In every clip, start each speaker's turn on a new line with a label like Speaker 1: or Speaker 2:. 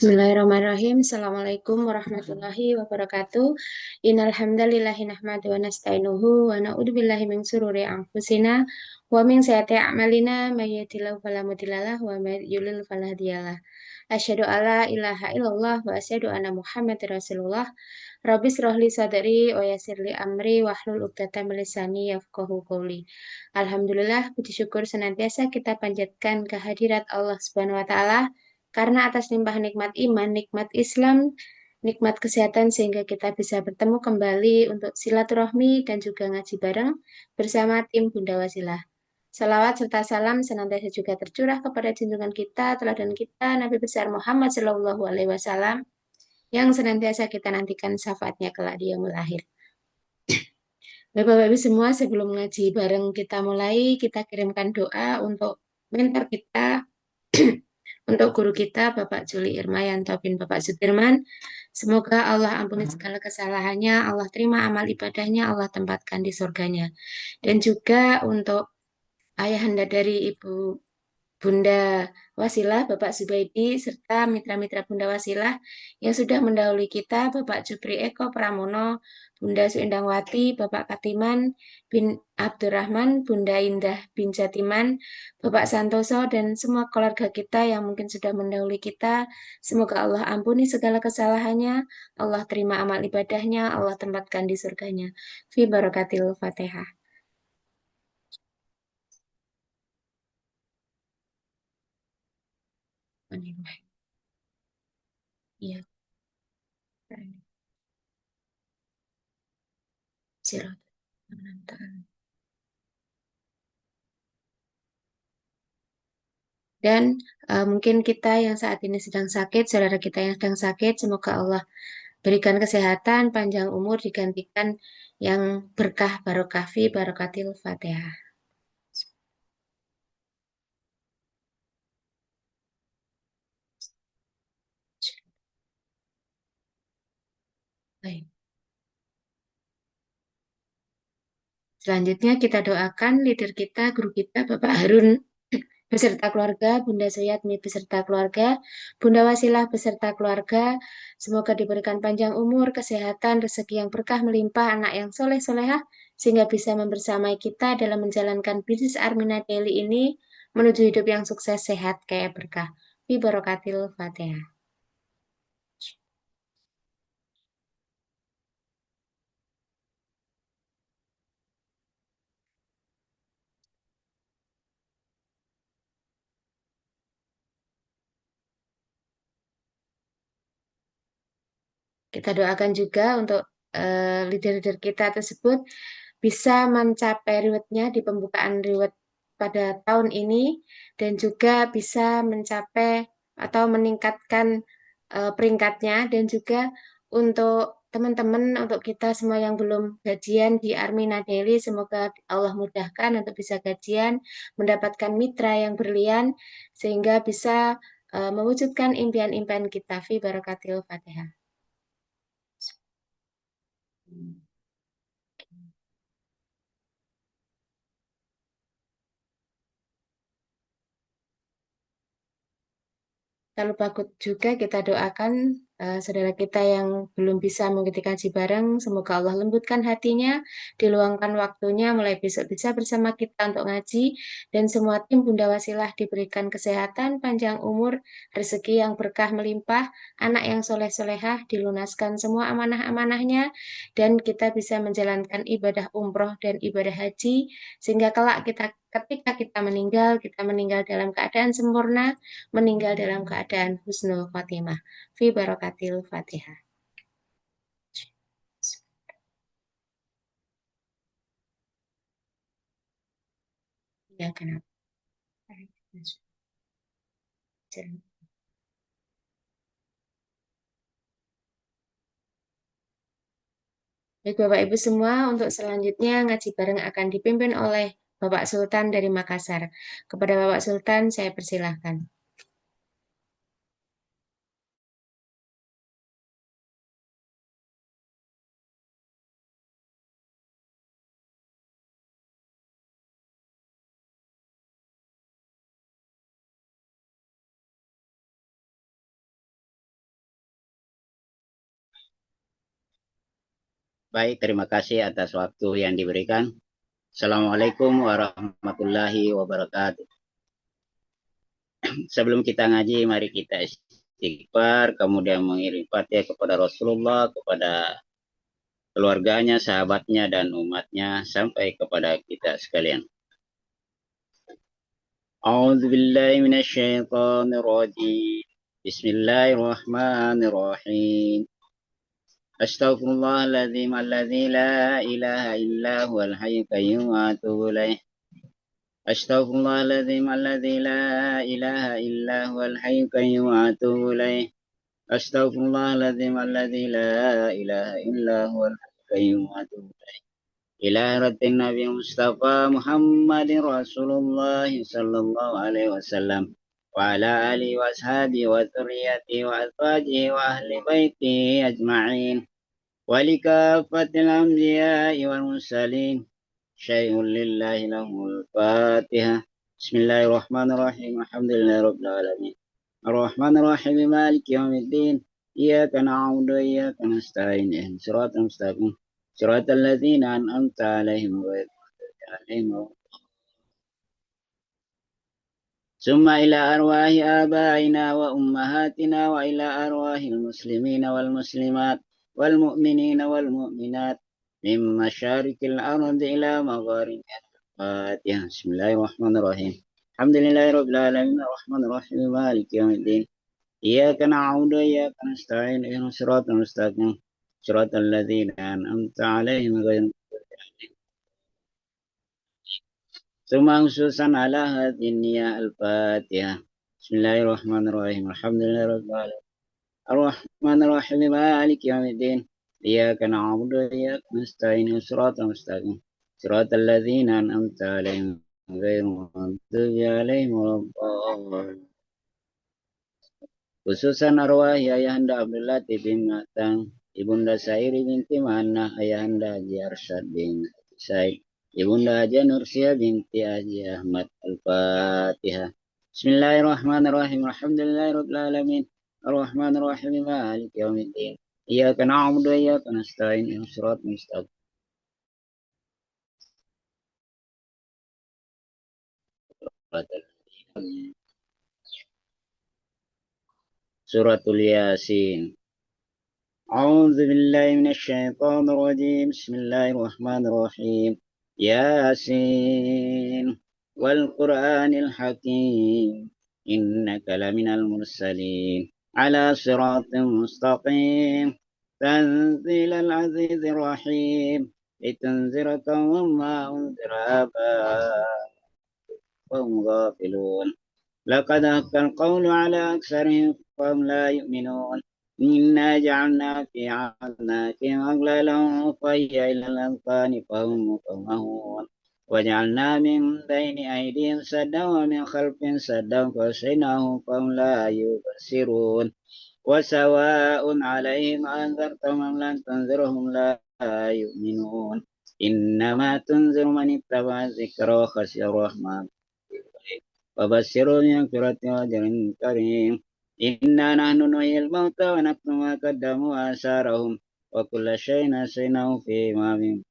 Speaker 1: Bismillahirrahmanirrahim. Assalamualaikum warahmatullahi wabarakatuh. Innal hamdalillahi nahmadu wa nasta'inuhu wa na'udzubillahi min syururi anfusina wa min sayyiati a'malina may yahdihillahu fala mudhillalah wa may yudhlil fala hadiyalah. Asyhadu alla ilaha illallah wa asyhadu anna Muhammadar Rasulullah. Rabbi shrahli sadri wa yassirli amri wahlul 'uqdatam min lisani yafqahu qawli. Alhamdulillah, puji syukur senantiasa kita panjatkan kehadirat Allah Subhanahu wa taala karena atas limpah nikmat iman, nikmat Islam, nikmat kesehatan sehingga kita bisa bertemu kembali untuk silaturahmi dan juga ngaji bareng bersama tim Bunda Wasilah. Salawat serta salam senantiasa juga tercurah kepada junjungan kita, teladan kita, Nabi besar Muhammad Shallallahu Alaihi Wasallam yang senantiasa kita nantikan syafaatnya kelak di yaumul akhir. Bapak-Bapak semua, sebelum ngaji bareng kita mulai, kita kirimkan doa untuk mentor kita, untuk guru kita, Bapak Juli Irmayanto bin Bapak Sudirman. Semoga Allah ampuni segala kesalahannya, Allah terima amal ibadahnya, Allah tempatkan di surganya. Dan juga untuk ayahanda dari Ibu Bunda Wasilah, Bapak Zubaidi, serta mitra-mitra Bunda Wasilah yang sudah mendahului kita, Bapak Jupri Eko Pramono, Bunda Suendangwati, Bapak Katiman bin Abdurrahman, Bunda Indah bin Jatiman, Bapak Santoso, dan semua keluarga kita yang mungkin sudah mendahului kita. Semoga Allah ampuni segala kesalahannya, Allah terima amal ibadahnya, Allah tempatkan di surganya. Fi barakatil Fatihah. Iya, sirat. Dan mungkin kita yang saat ini sedang sakit, saudara kita yang sedang sakit, semoga Allah berikan kesehatan, panjang umur, digantikan yang berkah, barokah fi, barokatil Fatihah. Baik. Selanjutnya kita doakan leader kita, guru kita, Bapak Harun beserta keluarga, Bunda Suyatmi beserta keluarga, Bunda Wasilah beserta keluarga. Semoga diberikan panjang umur, kesehatan, rezeki yang berkah melimpah, anak yang soleh-solehah, sehingga bisa membersamai kita dalam menjalankan bisnis Armina Daily ini menuju hidup yang sukses, sehat, kayak berkah. Bi barokatil Fatihah. Kita doakan juga untuk leader-leader kita tersebut bisa mencapai rewardnya di pembukaan reward pada tahun ini dan juga bisa mencapai atau meningkatkan peringkatnya dan juga untuk teman-teman, untuk kita semua yang belum gajian di Armina Daily, semoga Allah mudahkan untuk bisa gajian, mendapatkan mitra yang berlian, sehingga bisa mewujudkan impian-impian kita. Fi barakatil Fatihah. Tak lupa juga kita doakan saudara kita yang belum bisa mengikuti kaji bareng, semoga Allah lembutkan hatinya, diluangkan waktunya, mulai besok bisa bersama kita untuk ngaji, dan semua tim Bunda Wasilah diberikan kesehatan, panjang umur, rezeki yang berkah melimpah, anak yang soleh-solehah, dilunaskan semua amanah-amanahnya, dan kita bisa menjalankan ibadah umroh dan ibadah haji, sehingga kelak ketika kita meninggal dalam keadaan sempurna, meninggal dalam keadaan husnul khotimah. Fi barokatil Fatihah. Ya, kenapa? Baik Bapak Ibu semua, untuk selanjutnya ngaji bareng akan dipimpin oleh Bapak Sultan dari Makassar. Kepada Bapak Sultan saya persilahkan.
Speaker 2: Baik, terima kasih atas waktu yang diberikan. Assalamualaikum warahmatullahi wabarakatuh. Sebelum kita ngaji, mari kita istighfar, kemudian mengirim Fatihah kepada Rasulullah, kepada keluarganya, sahabatnya, dan umatnya, sampai kepada kita sekalian. A'udzu billahi minasyaitonir rajim. Bismillahirrahmanirrahim. Astaghfirullahaladzim alladzi la ilaha illa huwal hayyul qayyum wa atubu ilaih. Astaghfirullahaladzim alladzi la ilaha illa huwal hayyul qayyum wa atubu ilaih. Astaghfirullahaladzim alladzi la ilaha illa huwal hayyul qayyum wa atubu ilaih. Ila rabbin Nabi Mustafa Muhammadin Rasulullah sallallahu alaihi wasallam wa ala alihi wa ashabihi wa dzurriyyatihi wa azwajihi wa ahli baitihi ajma'in. ولكافة الأنبياء والمرسلين شيء لله له الفاتحة. بسم الله الرحمن الرحيم الحمد لله رب العالمين الرحمن الرحيم مالك يوم الدين إياك نعبد وإياك نستعين اهدنا الصراط المستقيم صراط الذين أنعمت عليهم غير المغضوب عليهم ولا الضالين. ثم إلى أرواح آبائنا وأمهاتنا وإلى أرواح المسلمين والمسلمات والمؤمنين والمؤمنات من مشارق الأرض إلى مغاربها. الفاتحة. بسم الله الرحمن الرحيم الحمد لله رب العالمين الرحمن الرحيم مالك يوم الدين إياك نعبد وإياك نستعين اهدنا الصراط المستقيم صراط الذين أنعمت عليهم غير المغضوب عليهم. ثم خصوصا على هذه النية الفاتحة. بسم الله الرحمن الرحيم الحمد لله رب العالمين الرحمن الرحيم مالك يوم الدين إياك نعبد وإياك نستعين صراط المستقيم صراط الذين أنعمت عليهم غير المغضوب عليهم ولا الضالين. Khususan arwah Ayahanda Abdul Latif bin Matang, Ibunda Sairi binti Manah, Ayahanda Haji Arsyad bin Said, Ibunda Haji Nursia binti Haji Ahmad. Al-Fatihah. Bismillahirrahmanirrahim. Alhamdulillahirabbil alamin. Arrahmanirrahim. Maliki yaumiddin. Iyyaka na'budu wa iyyaka nasta'in. Ihdinas siratal mustaqim. Suratul Yasin. أعوذ بالله من الشيطان الرجيم بسم الله الرحمن الرحيم ياسين والقرآن الحكيم إنك لمن المرسلين على صراط مستقيم تنزيل العزيز الرحيم لتنذر قوما ما أنذر آباؤهم وهم غافلون لقد حق القول على أكثرهم فهم لا يؤمنون إنا جعلنا في أعناقهم أغلالا فهي إلى الأذقان فهم مقمحون وجعلنا من بين أيديهم سدا ومن خلفهم سدا فغشيناهم فهم لا يبصرون وسواء عليهم أنذرتهم أم لم تنذرهم لا يؤمنون إنما تنذر من اتبع الذكر وخشي الرحمن وبشروا بمغفرة وأجر كريم إنا نحن نحيي الموتى ونكتب ما قدموا وآثارهم وكل شيء نسيناه في إمام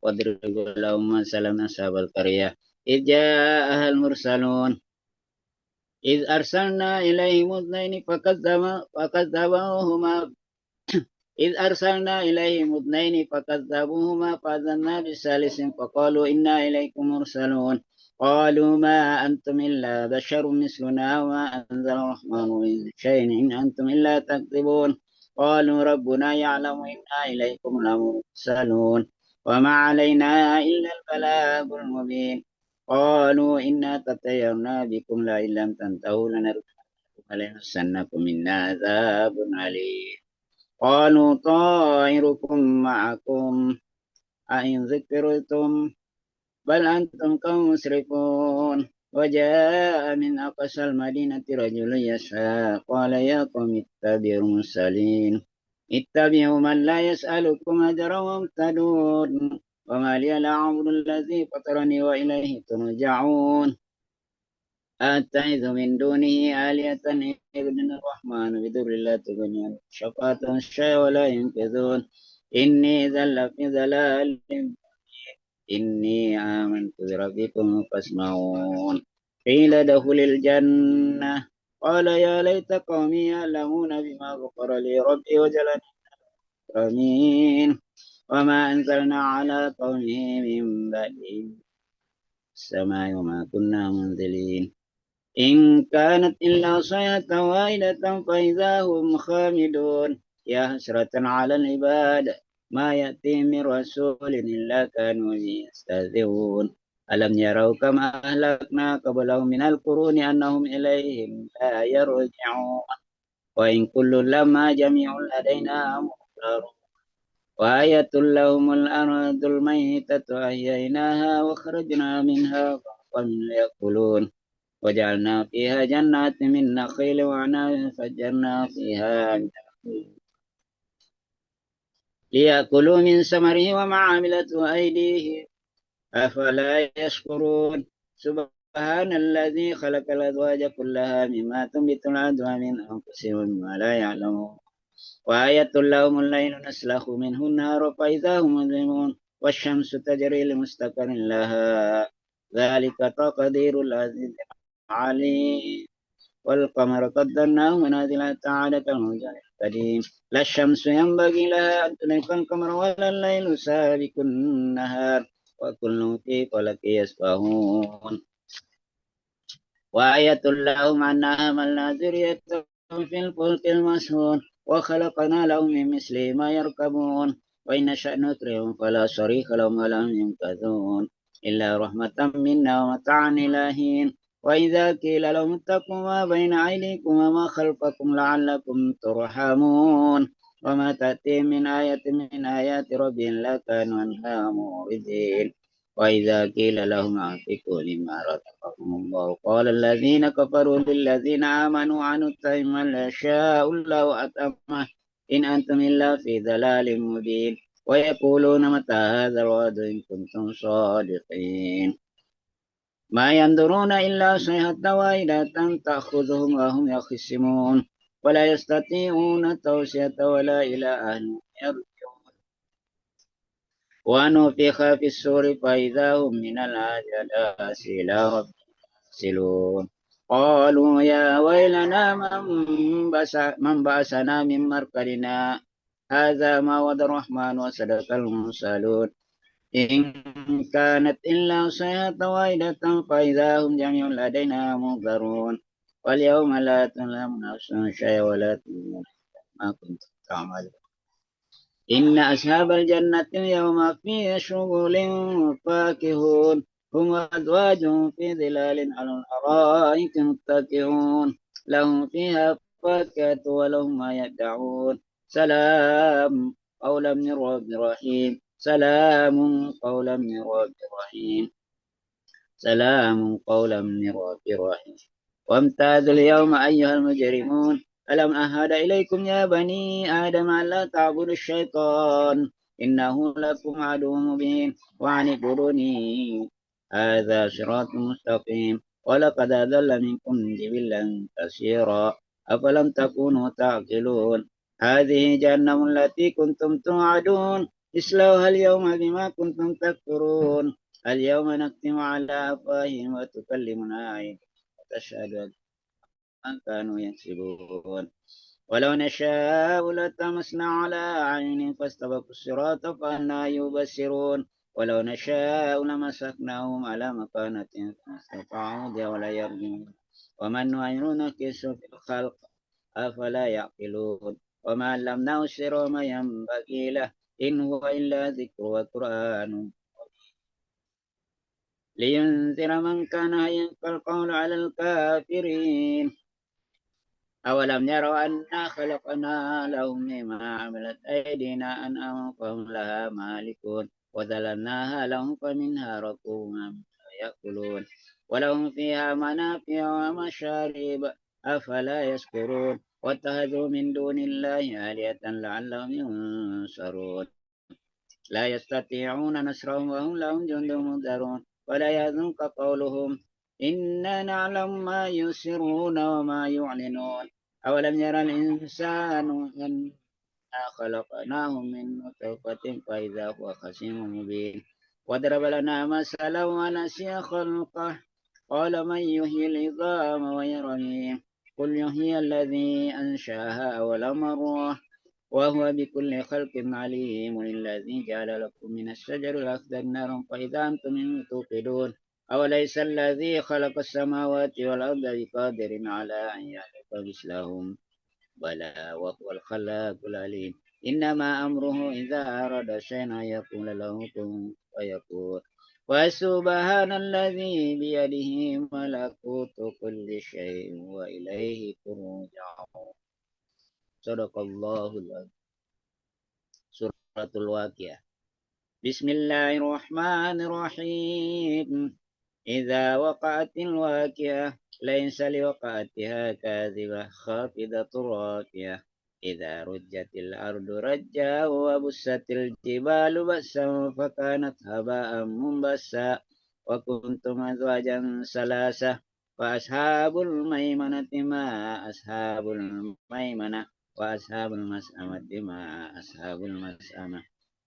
Speaker 2: واضرب لهم مثلا أصحاب القرية إذ جاءها المرسلون إذ أرسلنا إليهم اثنين فكذبوهما إذ أرسلنا إليهم اثنين فكذبوهما فأذنا بثالث فقالوا إنا إليكم مرسلون قالوا ما أنتم إلا بشر مثلنا وما أنزل الرحمن من شيء إن أنتم إلا تكذبون قالوا ربنا يعلم إنا إليكم لمرسلون وما علينا إلا البلاغ المبين قالوا إنا تطيرنا بكم لئن لم تنتهوا لنرجمنكم وليمسنكم منا عذاب أليم قالوا طائركم معكم أئن ذكرتم بل أنتم قوم مسرفون وجاء من أقصى المدينة رجل يسعى قال يا قوم اتبعوا المرسلين اتبعوا من لا يسألكم أجرا وامتدون وما لي لا أعبد الذي فطرني وإليه ترجعون أتخذ من دونه آلهة يعبدون الرحمن بضر لا تغني عنهم شفاعتهم شيئا ولا ينقذون إني ذل في ضلال إني آمنت بربكم فاسمعون قيل ادخل الجنة قال يا ليت قومي يعلمون بما غفر لي ربي وجلني أمين وما أنزلنا على قومه من بعده السماء وما كنا منزلين إن كانت إلا صيحة واحدة فإذا هم خامدون يا حسرة على العباد ما يأتي من رسول إلا كانوا به يستهزئون ألم يروا كما أهلكنا قبلهم من القرون أنهم إليهم لا يرجعون وإن كل لما جميع لدينا محضرون وآية لهم الأرض الميتة أحييناها وخرجنا منها غرقا يأكلون وجعلنا فيها جنات من نخيل وعناب فجرنا فيها من العيون ليأكلوا من ثمره وما عملته أيديهم أفلا يشكرون سبحان الذي خلق الأزواج كلها مما تنبت الأرض ومن أنفسهم ومما لا يعلمون وآية لهم الليل نسلخ منه النهار فإذا هم مظلمون والشمس تجري لمستقر لها ذلك تقدير العزيز العليم والقمر قدرناه منازل عادة الموجود القديم لا الشمس ينبغي لها أن تدرك القمر ولا الليل سابق النهار وكل في فلك يسبحون وآية لهم أنا حملنا ذريتهم في الفلك المسحون وخلقنا لهم من مثله ما يركبون وإن نشأ نكرهم فلا صريخ لهم ولا هم ينقذون إلا رحمة منا ومتاعا إلى حين وإذا قيل لهم اتقوا ما بين أيديكم وما خلفكم لعلكم ترحمون وما تأتيهم من آية من آيات ربهم لا كانوا عنها معرضين وإذا قيل لهم أنفقوا مما رزقكم الله قال الذين كفروا للذين آمنوا عنتم من لا يشاء الله أتمه إن أنتم إلا في ضلال مبين ويقولون متى هذا الوعد إن كنتم صادقين ما ينظرون إلا صيحة واحدة تأخذهم وهم يخصمون ولا يستطيعون توصية ولا إلى أهل يرجعون ونفخ في السور فإذا هم من الأجداث إلى ربهم يرسلون قالوا يا ويلنا من بعثنا من مرقدنا هذا ما وعد الرحمن وصدق المرسلون إن كانت إلا صيحة واحدة فإذا هم جميع لدينا منذرون واليوم لا تظلم نفس شيئا ولا تظلمون ما كنتم تعملون إن أصحاب الجنة اليوم في شغل فاكهون هم أزواجهم في ظلال على الأرائك متكئون لهم فيها فاكهة ولهم ما يدعون سلام قولا من رب رحيم سلام قولا من رب رحيم سلام قولا من رب رحيم وامتازوا اليوم أيها المجرمون ألم أهد إليكم يا بني آدم ألا تعبدوا الشيطان إنه لكم عدو مبين وأن اعبدوني هذا صراط مستقيم ولقد أضل منكم جبلا كثيرا أفلم تكونوا تعقلون هذه جهنم التي كنتم توعدون اصلوها اليوم بما كنتم تكفرون اليوم نختم على أفواههم وتكلمنا أيديهم وتشهد أن كانوا يكسبون ولو نشاء لطمسنا على أعينهم فاستبقوا الصراط فأنى يبصرون ولو نشاء لمسكناهم على مكانتهم فما استطاعوا مضيا ولا يرجعون ومن نعمر نكسه في الخلق أفلا يعقلون وما علمناه السر وما ينبغي له إن هو إلا ذكر وقرآن لينذر من كان يلقى القول على الكافرين أولم يروا أنا خلقنا لهم مما عملت أيدينا أنعاما فهم لها مالكون وذللناها لهم فمنها ركوبهم ومنها يأكلون ولهم فيها منافع ومشارب أفلا يشكرون واتخذوا من دون الله آلهة لعلهم ينصرون لا يستطيعون نصرهم وهم لهم جند مهزرون ولا يحزنك قولهم إنا نعلم ما يسرون وما يعلنون أولم يرى الإنسان أن خلقناهم من نطفة فإذا هو خصيم مبين وضرب لنا مثلا ونسي خلقه قال من يحيي العظام وهي رميم قل يحيي الذي أنشأها أول مرة وهو بكل خلق عليم الذي جعل لكم من الشجر الأخضر نارا فإذا أنتم منه توقدون أوليس الذي خلق السماوات والأرض بقادر على أن يخلق مثلهم بلى وهو الخلاق العليم إنما أمره إذا أراد شيئا أن يقول له كن فيكون وسبحان الذي بيده ملكوت كل شيء وإليه ترجعون صدق الله العظيم سورة الواقعة بسم الله الرحمن الرحيم إذا وقعت الواقعة ليس لوقعتها كاذبة خافضة رافعة إذا رجت الأرض رجا وبست الجبال بسا فكانت هباء منبسا وكنتم أزواجا ثلاثة فأصحاب الميمنة ما أصحاب الميمنة وأصحاب المسأمة ما أصحاب المسأمة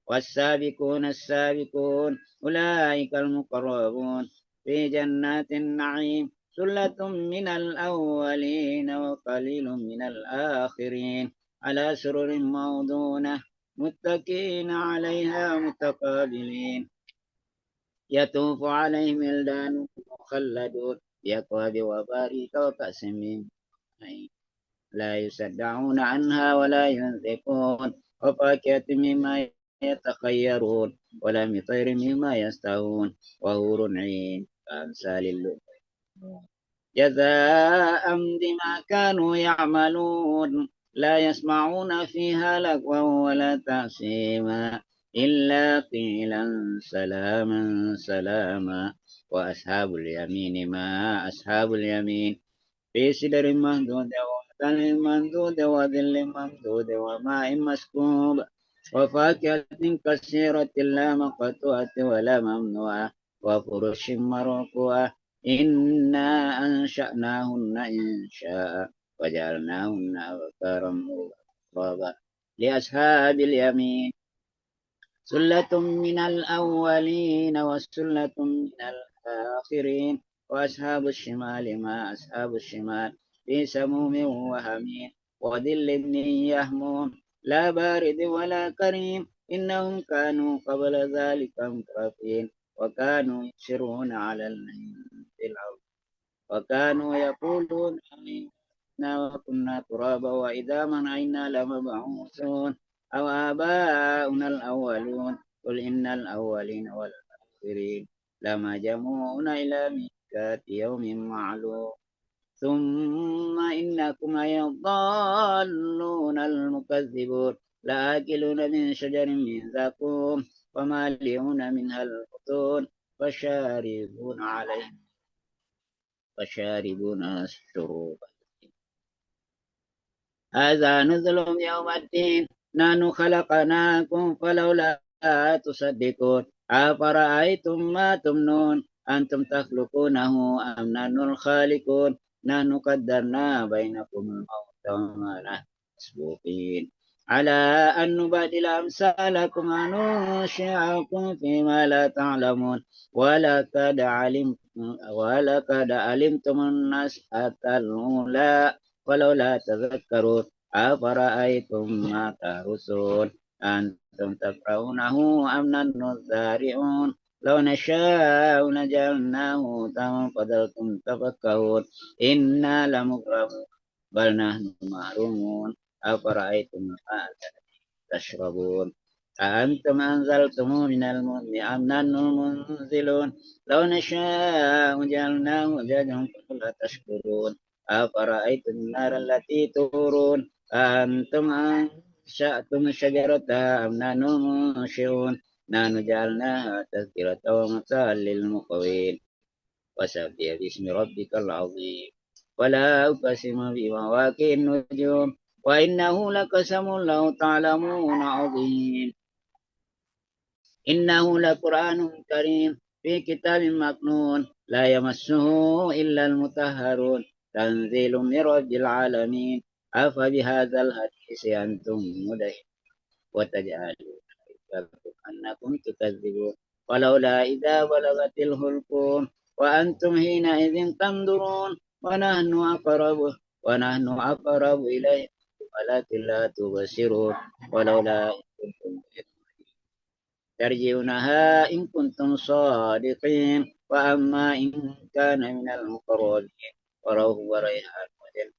Speaker 2: والسابقون السابقون أولئك المقربون في جنات النعيم ثلة من الأولين وقليل من الآخرين على سرر موضونة متكئين عليها متقابلين يطوف عليهم ولدان مخلدون بأكواب وباريك وكأس من معين لا يصدعون عنها ولا ينزفون وفاكهة مما يتخيرون ولم طير مما يستهون وهور عين كأمثال اللؤلؤ جزاء بما كانوا يعملون لا يسمعون فيها لغوا ولا تأثيما إلا قيلا سلاما سلاما وأصحاب اليمين ما أصحاب اليمين في سدر مهدود وطلع ممدود وظل ممدود وماء مسكوب وفاكهة كثيرة لا مقطوعة ولا ممنوعة وفرش مرفوعة إنا أنشأناهن إنشاء وجعلناهن أبكارا وأترابا لأصحاب اليمين سلة من الأولين وسلة من الآخرين وأصحاب الشمال ما أصحاب الشمال في سموم وهمين وظل من يهمون لا بارد ولا كريم إنهم كانوا قبل ذلك مترفين وكانوا يصرون على الليل في الأرض وكانوا يقولون إنا وكنا ترابا وإذا منعنا لمبعوثون أو آباؤنا الأولون قل إن الأولين والآخرين لمجموعون إلى ميقات يوم معلوم ثم إنكم أيها الضالون المكذبون لآكلون من شجر من زقوم ومالئون منها البطون فشاربون عليه فشاربون الشروب هذا نزلهم يوم الدين نحن خلقناكم فلولا تصدقون أفرأيتم ما تمنون أنتم تخلقونه أم نحن الخالقون نحن قدرنا بينكم الموت وما نحن مسبوقين على أن نبدل أمثالكم وننشئكم فيما لا تعلمون ولقد علمتم النشأة الأولى ولولا تذكرون أفرأيتم ما تحرثون أنتم تفرحونه أم نحن الزارعون لو نشاء لجعلناه تاما فظلتم تفكهون إنا لمغرمون بل نحن محرومون أفرأيتم الماء الذي تشربون أأنتم أنزلتموه من المزن أم نحن المنزلون لو نشاء جعلناه أجاجا فلا تشكرون أفرأيتم النار التي تورون أأنتم أنشأتم شجرتها أم نحن المنشئون نحن جعلناها تذكرة ومتاعا للمقوين وسبح باسم ربك العظيم ولا أقسم بمواقع النجوم وإنه لقسم لو تعلمون عظيم إنه لقرآن كريم في كتاب مكنون لا يمسه إلا المطهرون تنزيل من رب العالمين أفبهذا الحديث أنتم مدهنون وتجعلون رزقكم أنكم تكذبون ولولا إذا بلغت الحلقوم وأنتم حينئذ تنظرون ونحن أقرب إليه ولكن لا تبصرون ولولا إن كنتم ترجعونها إن كنتم صادقين وأما إن كان من المقربين فروح وريحان وجنة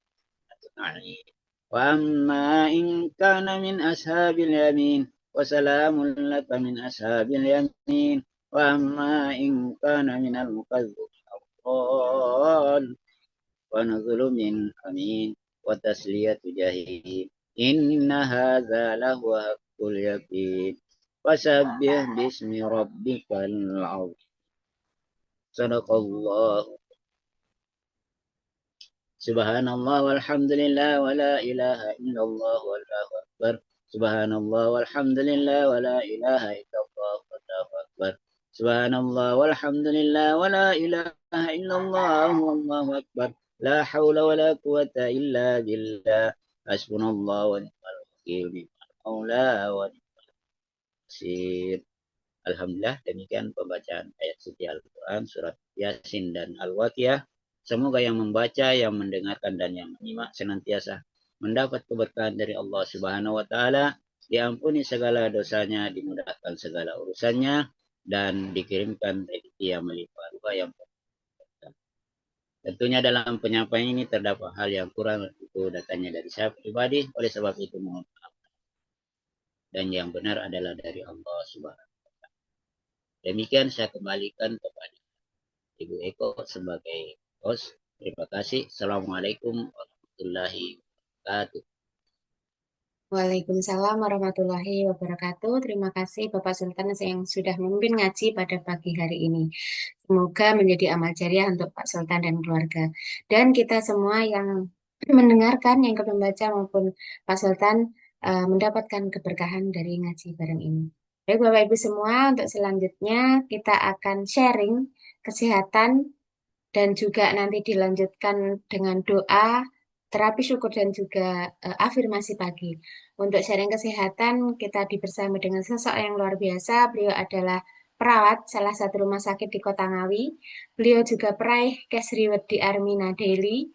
Speaker 2: نعيم وأما إن كان من أصحاب اليمين وسلام لك من أصحاب اليمين وأما إن كان من المكذبين الضالين ونزل من حميم وتسلية جحيم إن هذا لهو حق اليقين فسبح باسم ربك العظيم صدق الله سبحان الله والحمد لله ولا إله إلا الله والله أكبر سبحان الله والحمد لله ولا إله إلا الله والله أكبر سبحان الله والحمد لله ولا إله إلا الله والله أكبر لا حول ولا قوة إلا بالله حسبنا الله ونعم الوكيل بما المولى ونعم النصير. Alhamdulillah, demikian pembacaan ayat suci Al-Quran, surat Yasin dan Al-Waqiah. Semoga yang membaca, yang mendengarkan, dan yang menyimak senantiasa mendapat keberkahan dari Allah Subhanahu wa Ta'ala, diampuni segala dosanya, dimudahkan segala urusannya, dan dikirimkan rezeki yang melimpah ruah yang berkah. Tentunya dalam penyampaian ini terdapat hal yang kurang, itu datanya dari saya pribadi, oleh sebab itu mohon maaf. Dan yang benar adalah dari Allah Subhanahu. Demikian saya kembalikan kepada Ibu Eko sebagai host. Terima kasih. Assalamualaikum warahmatullahi wabarakatuh.
Speaker 1: Waalaikumsalam warahmatullahi wabarakatuh. Terima kasih Bapak Sultan yang sudah memimpin ngaji pada pagi hari ini. Semoga menjadi amal jariah untuk Pak Sultan dan keluarga. Dan kita semua yang mendengarkan, yang ikut membaca maupun Pak Sultan mendapatkan keberkahan dari ngaji bareng ini. Baik Bapak Ibu semua, untuk selanjutnya kita akan sharing kesehatan dan juga nanti dilanjutkan dengan doa, terapi syukur dan juga afirmasi pagi. Untuk sharing kesehatan, kita bersama dengan sosok yang luar biasa. Beliau adalah perawat salah satu rumah sakit di Kota Ngawi. Beliau juga peraih Cash Reward di Armina Daily.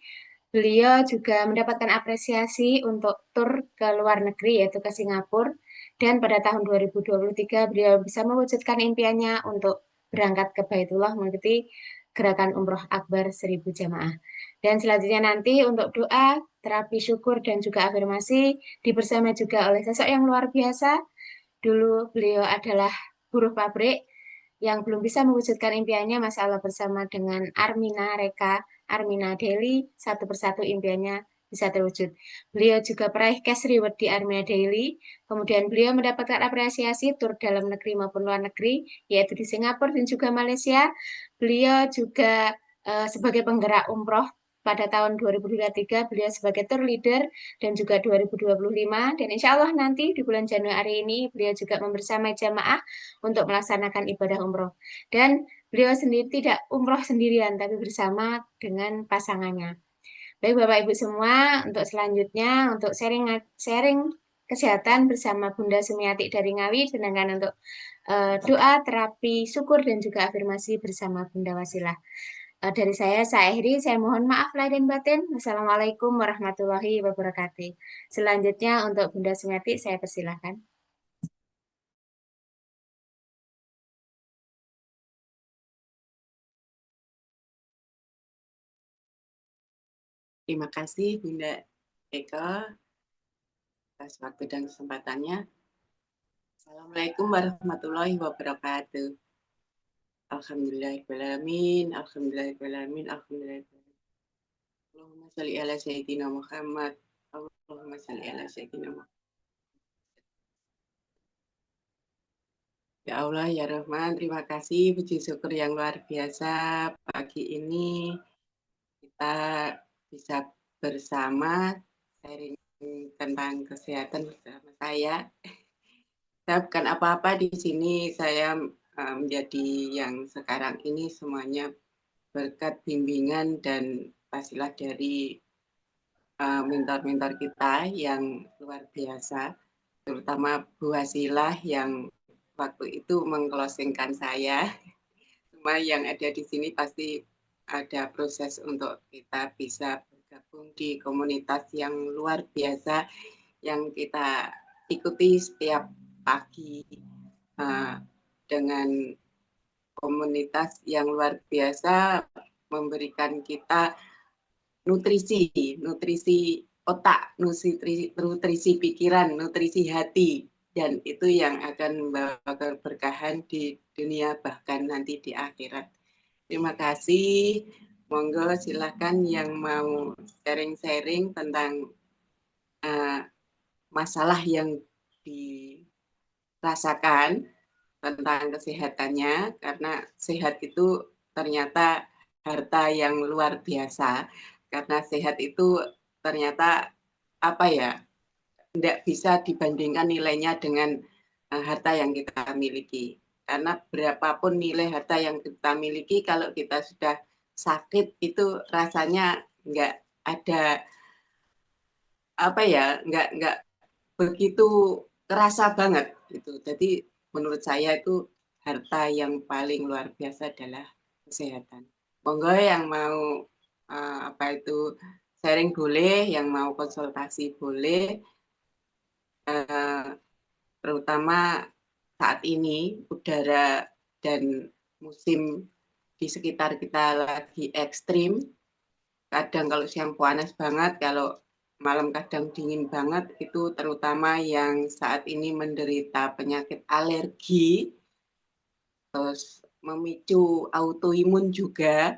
Speaker 1: Beliau juga mendapatkan apresiasi untuk tur ke luar negeri, yaitu ke Singapura. Dan pada tahun 2023, beliau bisa mewujudkan impiannya untuk berangkat ke Baitullah mengikuti gerakan Umroh Akbar 1000 jamaah. Dan selanjutnya nanti untuk doa, terapi syukur, dan juga afirmasi dibersama juga oleh sosok yang luar biasa. Dulu beliau adalah buruh pabrik yang belum bisa mewujudkan impiannya, Masya Allah bersama dengan Armina Reka, Armina Daily, satu persatu impiannya bisa terwujud. Beliau juga peraih Cash Reward di Armina Daily, kemudian beliau mendapatkan apresiasi tur dalam negeri maupun luar negeri, yaitu di Singapura dan juga Malaysia. Beliau juga sebagai penggerak umroh pada tahun 2023, beliau sebagai tour leader dan juga 2025. Dan insya Allah nanti di bulan Januari ini beliau juga membersamai jamaah untuk melaksanakan ibadah umroh. Dan beliau sendiri tidak umroh sendirian, tapi bersama dengan pasangannya. Baik Bapak Ibu semua, untuk selanjutnya untuk sharing kesehatan bersama Bunda Sumiati dari Ngawi, sedangkan untuk doa, terapi, syukur, dan juga afirmasi bersama Bunda Wasilah. Dari saya akhiri, saya mohon maaf lahir dan batin. Wassalamualaikum warahmatullahi wabarakatuh. Selanjutnya untuk Bunda Sumiati, saya persilahkan.
Speaker 3: Terima kasih Bunda Eka atas waktu dan kesempatannya. Assalamualaikum warahmatullahi wabarakatuh. Alhamdulillahirrahmanirrahim. Alhamdulillahirrahmanirrahim. Alhamdulillahirrahmanirrahim. Allahumma salli ala Sayyidina Muhammad. Allahumma salli ala Sayyidina Muhammad. Ya Allah, ya Rahman, terima kasih puji syukur yang luar biasa pagi ini kita bisa bersama sharing tentang kesehatan bersama saya. Saya bukan apa-apa di sini, saya menjadi yang sekarang ini semuanya berkat bimbingan dan wasilah dari mentor-mentor kita yang luar biasa. terutama Bu Wasilah yang waktu itu mengclosingkan saya. Semua yang ada di sini pasti ada proses untuk kita bisa bergabung di komunitas yang luar biasa yang kita ikuti setiap pagi dengan komunitas yang luar biasa memberikan kita nutrisi otak, nutrisi pikiran, nutrisi hati, dan itu yang akan membawa keberkahan di dunia bahkan nanti di akhirat. Terima kasih. Monggo silakan yang mau sharing-sharing tentang masalah yang dirasakan tentang kesehatannya, karena sehat itu ternyata harta yang luar biasa. Karena sehat itu ternyata apa ya, tidak bisa dibandingkan nilainya dengan harta yang kita miliki. Karena berapapun nilai harta yang kita miliki, kalau kita sudah sakit itu rasanya nggak ada apa ya, nggak begitu kerasa banget gitu. Jadi menurut saya itu harta yang paling luar biasa adalah kesehatan. Monggo yang mau apa itu sharing boleh, yang mau konsultasi boleh, terutama saat ini udara dan musim di sekitar kita lagi ekstrim. Kadang kalau siang panas banget, kalau malam kadang dingin banget, itu terutama yang saat ini menderita penyakit alergi, terus memicu autoimun juga.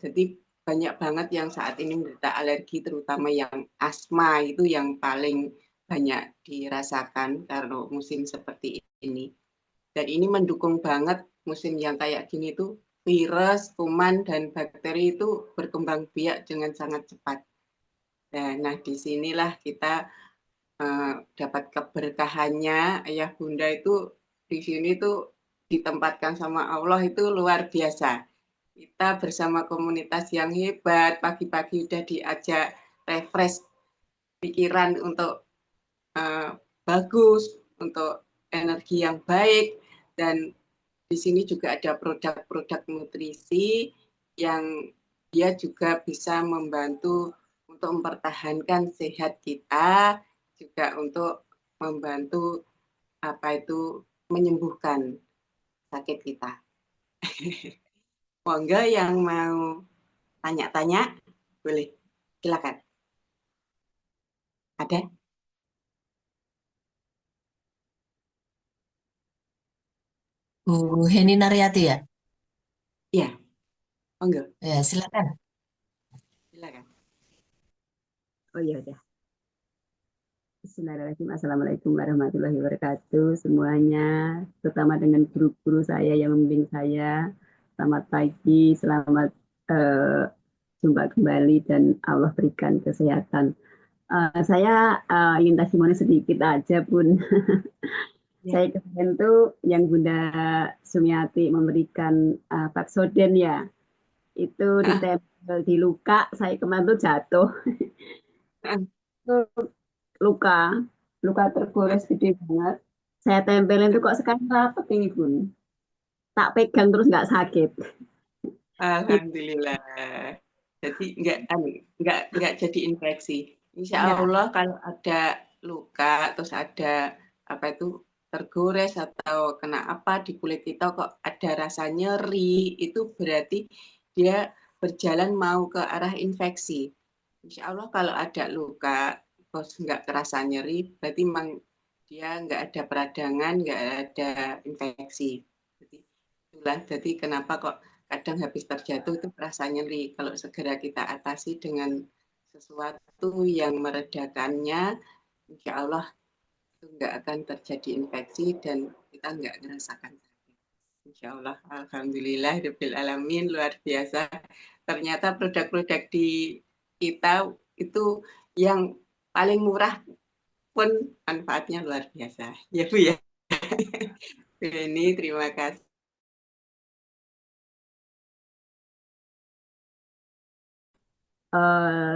Speaker 3: Jadi banyak banget yang saat ini menderita alergi, terutama yang asma itu yang paling banyak dirasakan karena musim seperti ini. Dan ini mendukung banget musim yang kayak gini tuh virus, kuman, dan bakteri itu berkembang biak dengan sangat cepat. Nah, disinilah kita dapat keberkahannya. Ayah bunda itu di sini tuh ditempatkan sama Allah itu luar biasa. Kita bersama komunitas yang hebat, pagi-pagi udah diajak refresh pikiran untuk bagus, untuk energi yang baik, dan di sini juga ada produk-produk nutrisi yang dia juga bisa membantu untuk mempertahankan sehat kita, juga untuk membantu apa itu menyembuhkan sakit kita. Monggo yang mau tanya-tanya boleh, silakan. Ada?
Speaker 4: Bu Heni Naryati ya?
Speaker 3: Iya, monggo.
Speaker 4: Ya, silakan.
Speaker 3: Silakan.
Speaker 5: Oh iya udah. Bismillahirrahmanirrahim. Assalamualaikum warahmatullahi wabarakatuh semuanya, terutama dengan guru-guru saya yang membimbing saya. Selamat pagi, selamat jumpa kembali dan Allah berikan kesehatan. Saya ingin testimoni sedikit aja Bun. Saya kemarin tuh yang Bunda Sumiati memberikan Paksoden ya, itu ditempel di luka. Saya kemarin tuh jatuh. luka tergores gede banget. Saya tempelin tuh kok sekarang rapet ini Bun. Tak pegang terus nggak sakit.
Speaker 3: Alhamdulillah. Jadi nggak jadi infeksi. Insya
Speaker 5: Enggak.
Speaker 3: Allah kalau ada luka terus ada apa itu tergores atau kena apa di kulit kita kok ada rasa nyeri, itu berarti dia berjalan mau ke arah infeksi. Insya Allah kalau ada luka terus nggak terasa nyeri, berarti memang dia nggak ada peradangan, nggak ada infeksi. Itulah jadi kenapa kok kadang habis terjatuh itu terasa nyeri. Kalau segera kita atasi dengan sesuatu yang meredakannya, insya Allah itu nggak akan terjadi infeksi dan kita nggak merasakan sakit. Insya Allah, alhamdulillah, rabbil alamin, luar biasa. Ternyata produk-produk di kita itu yang paling murah pun manfaatnya luar biasa. Ya Bu ya. Ini terima kasih.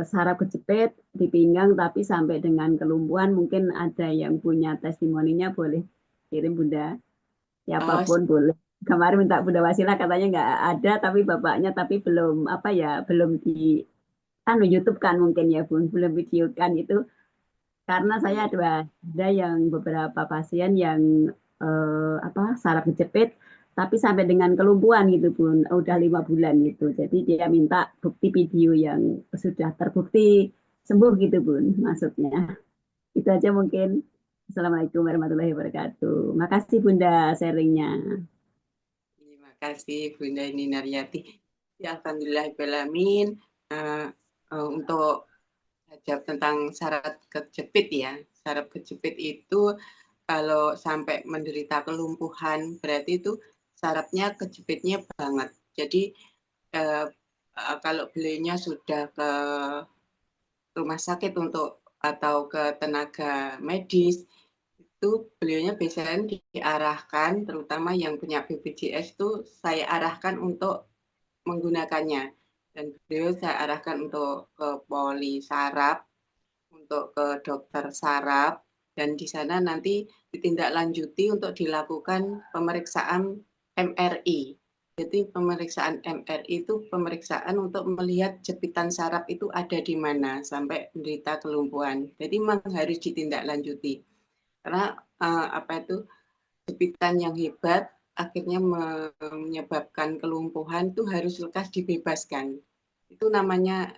Speaker 5: saraf kejepit di pinggang tapi sampai dengan kelumpuhan. Mungkin ada yang punya testimoninya, boleh kirim Bunda.
Speaker 3: Oh,
Speaker 5: Siapapun boleh. Kemarin minta Bunda Wasila katanya nggak ada, tapi bapaknya tapi belum apa ya, belum di YouTube kan mungkin ya Bun, belum video kan itu karena saya
Speaker 3: iya.
Speaker 5: ada yang beberapa pasien yang apa saraf kejepit tapi sampai dengan kelumpuhan gitu Bun, udah 5 bulan gitu. Jadi dia minta bukti video yang sudah terbukti sembuh gitu Bun, maksudnya. Itu aja mungkin. Assalamualaikum warahmatullahi wabarakatuh. Makasih Bunda sharingnya.
Speaker 3: Terima kasih Bunda Ninaryati. Ya, Alhamdulillahirrahmanirrahim. Untuk jawab tentang saraf kejepit ya. Saraf kejepit itu kalau sampai menderita kelumpuhan berarti itu sarafnya kejepitnya banget. Jadi kalau beliaunya sudah ke rumah sakit atau ke tenaga medis itu beliaunya biasanya diarahkan, terutama yang punya BPJS itu saya arahkan untuk menggunakannya, dan beliau saya arahkan untuk ke poli saraf, untuk ke dokter saraf, dan di sana nanti ditindaklanjuti untuk dilakukan pemeriksaan MRI. Jadi pemeriksaan MRI itu pemeriksaan untuk melihat jepitan saraf itu ada di mana sampai menderita kelumpuhan. Jadi memang harus ditindaklanjuti karena jepitan yang hebat akhirnya menyebabkan kelumpuhan itu harus lekas dibebaskan. Itu namanya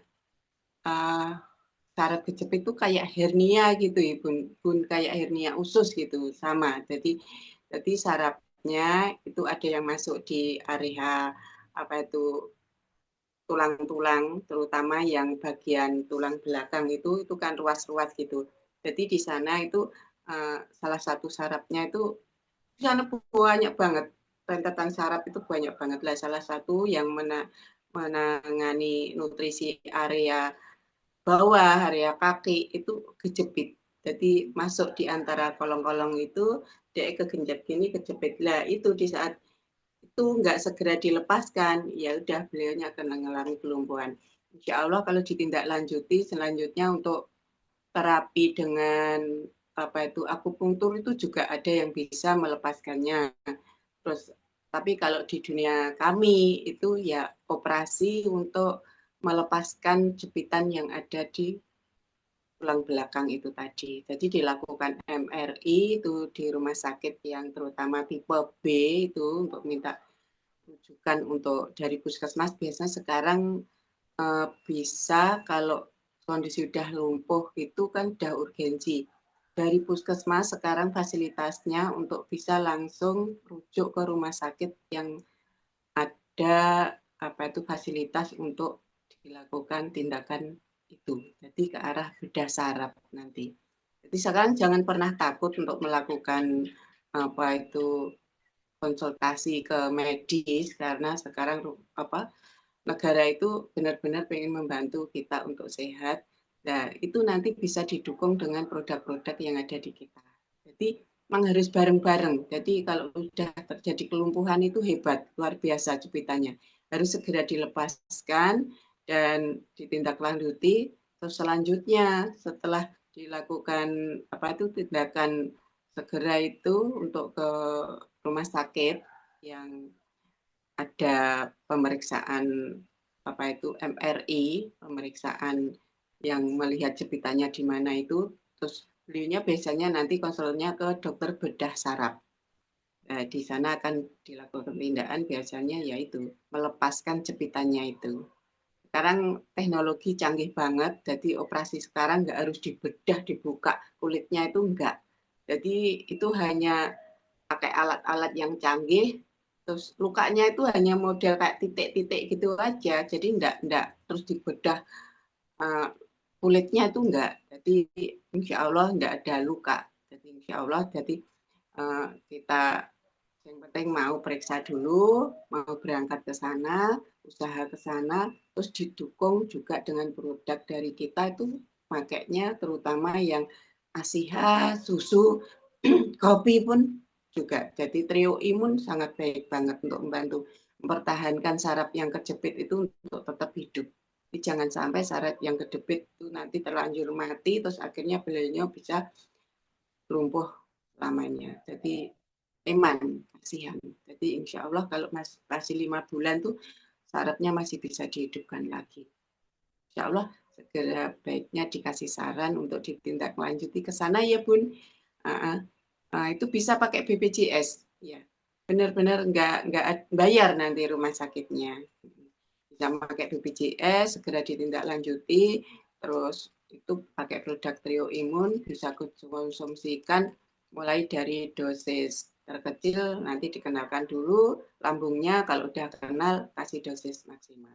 Speaker 3: saraf kejepit itu kayak hernia gitu ya bun, kayak hernia usus gitu sama. Jadi sarafnya itu ada yang masuk di area tulang-tulang, terutama yang bagian tulang belakang itu kan ruas-ruas gitu. Jadi di sana itu salah satu sarafnya itu di sana banyak banget, rentetan saraf itu banyak banget lah. Salah satu yang menangani nutrisi area bawah, area kaki itu kejepit. Jadi masuk di antara kolong-kolong itu, dia kegenjat gini kejepit lah. Itu di saat itu nggak segera dilepaskan, ya udah beliaunya akan mengalami kelumpuhan. Insya Allah kalau ditindaklanjuti selanjutnya untuk terapi dengan akupunktur itu juga ada yang bisa melepaskannya. Terus tapi kalau di dunia kami itu ya operasi untuk melepaskan jepitan yang ada di tulang belakang itu tadi. Jadi dilakukan MRI itu di rumah sakit yang terutama tipe B itu untuk minta rujukan untuk dari puskesmas. Biasanya sekarang bisa kalau kondisi sudah lumpuh itu kan udah urgensi. Dari puskesmas sekarang fasilitasnya untuk bisa langsung rujuk ke rumah sakit yang ada fasilitas untuk dilakukan tindakan itu. Jadi ke arah bedah saraf nanti. Jadi sekarang jangan pernah takut untuk melakukan konsultasi ke medis karena sekarang negara itu benar-benar pengen membantu kita untuk sehat. Nah, itu nanti bisa didukung dengan produk-produk yang ada di kita. Jadi memang harus bareng-bareng. Jadi kalau sudah terjadi kelumpuhan itu hebat, luar biasa jepitannya. Harus segera dilepaskan dan ditindaklanjuti. Terus selanjutnya setelah dilakukan tindakan segera itu untuk ke rumah sakit yang ada pemeriksaan MRI, pemeriksaan yang melihat jepitannya di mana itu, terus beliaunya biasanya nanti konsulnya ke dokter bedah saraf. Nah, di sana akan dilakukan tindakan biasanya yaitu melepaskan jepitannya itu. Sekarang teknologi canggih banget, jadi operasi sekarang nggak harus dibedah, dibuka kulitnya itu enggak. Jadi itu hanya pakai alat-alat yang canggih, terus lukanya itu hanya model kayak titik-titik gitu aja, jadi enggak terus dibedah kulitnya itu enggak. Jadi insya Allah enggak ada luka. Jadi insya Allah kita yang penting mau periksa dulu, mau berangkat ke sana, usaha ke sana, terus didukung juga dengan produk dari kita itu pakainya terutama yang ASIHA, susu, kopi pun juga. Jadi trio imun sangat baik banget untuk membantu mempertahankan saraf yang kejepit itu untuk tetap hidup. Jadi jangan sampai saraf yang kedebit itu nanti terlanjur mati, terus akhirnya beliaunya bisa lumpuh lamanya. Jadi eman, kasihan. Jadi insya Allah kalau masih 5 bulan tuh sarafnya masih bisa dihidupkan lagi. Insya Allah segera baiknya dikasih saran untuk ditindaklanjuti ke sana ya Bun. Itu bisa pakai BPJS ya. Benar-benar nggak bayar nanti rumah sakitnya. Bisa pakai BPJS, segera ditindaklanjuti, terus itu pakai produk Trio Imun, bisa konsumsikan mulai dari dosis terkecil, nanti dikenalkan dulu lambungnya, kalau udah kenal kasih dosis maksimal.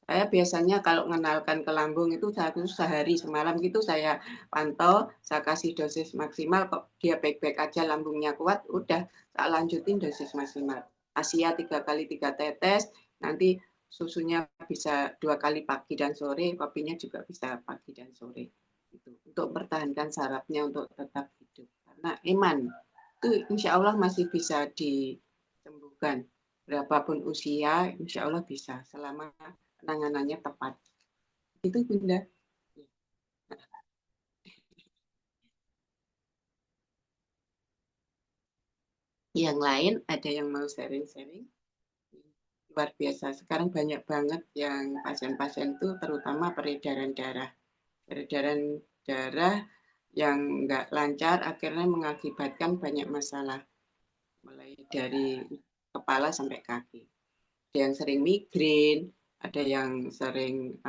Speaker 3: Saya biasanya kalau mengenalkan ke lambung itu sehari semalam gitu saya pantau, saya kasih dosis maksimal, kok dia baik-baik aja lambungnya kuat, udah saya lanjutin dosis maksimal. Asia 3 kali 3 tetes, nanti susunya bisa 2 kali pagi dan sore, kopinya juga bisa pagi dan sore. Itu untuk mempertahankan sarafnya untuk tetap hidup. Karena iman itu insya Allah masih bisa disembuhkan. Berapapun usia, insya Allah bisa selama penanganannya tepat. Itu Bunda. Yang lain ada yang mau sharing-sharing? Luar biasa. Sekarang banyak banget yang pasien-pasien itu terutama peredaran darah. Peredaran darah yang nggak lancar akhirnya mengakibatkan banyak masalah. Mulai dari kepala sampai kaki. Ada yang sering migrain, ada yang sering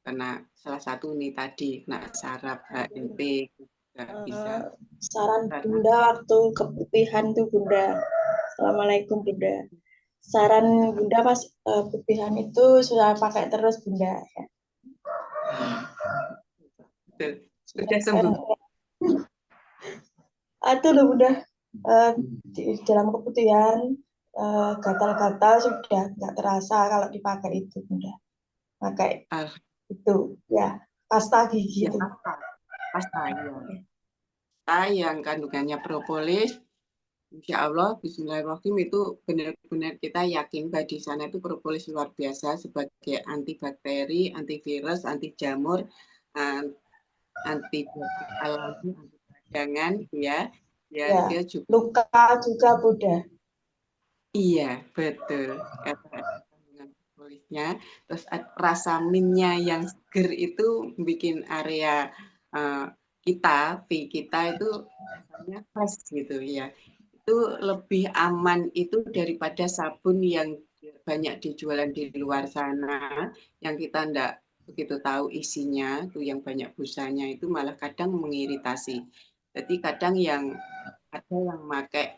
Speaker 3: kena salah satu nih tadi kena saraf HNP juga bisa.
Speaker 6: Saran Bunda waktu keputihan tuh Bunda. Assalamualaikum Bunda. Saran Bunda pas putihan itu sudah pakai terus Bunda.
Speaker 3: Sudah sembuh.
Speaker 6: Itu loh Bunda. Di dalam keputihan gatal-gatal sudah nggak terasa kalau dipakai itu Bunda. Pakai itu ya pasta gigi itu.
Speaker 3: Pasta yang kandungannya propolis, insya Allah Bismillahirrahmanirrahim itu benar-benar kita yakin bahwa di sana itu propolis luar biasa sebagai antibakteri, antivirus, anti jamur, antibiotik alami, anti peradangan, ya. Dia juga
Speaker 6: luka juga Bunda.
Speaker 3: Iya betul. Kandungan propolisnya, terus rasa minnya yang seger itu bikin area V kita itu rasanya fresh gitu ya. Itu lebih aman itu daripada sabun yang banyak dijualan di luar sana yang kita enggak begitu tahu isinya, tuh yang banyak busanya itu malah kadang mengiritasi. Jadi kadang yang ada yang pakai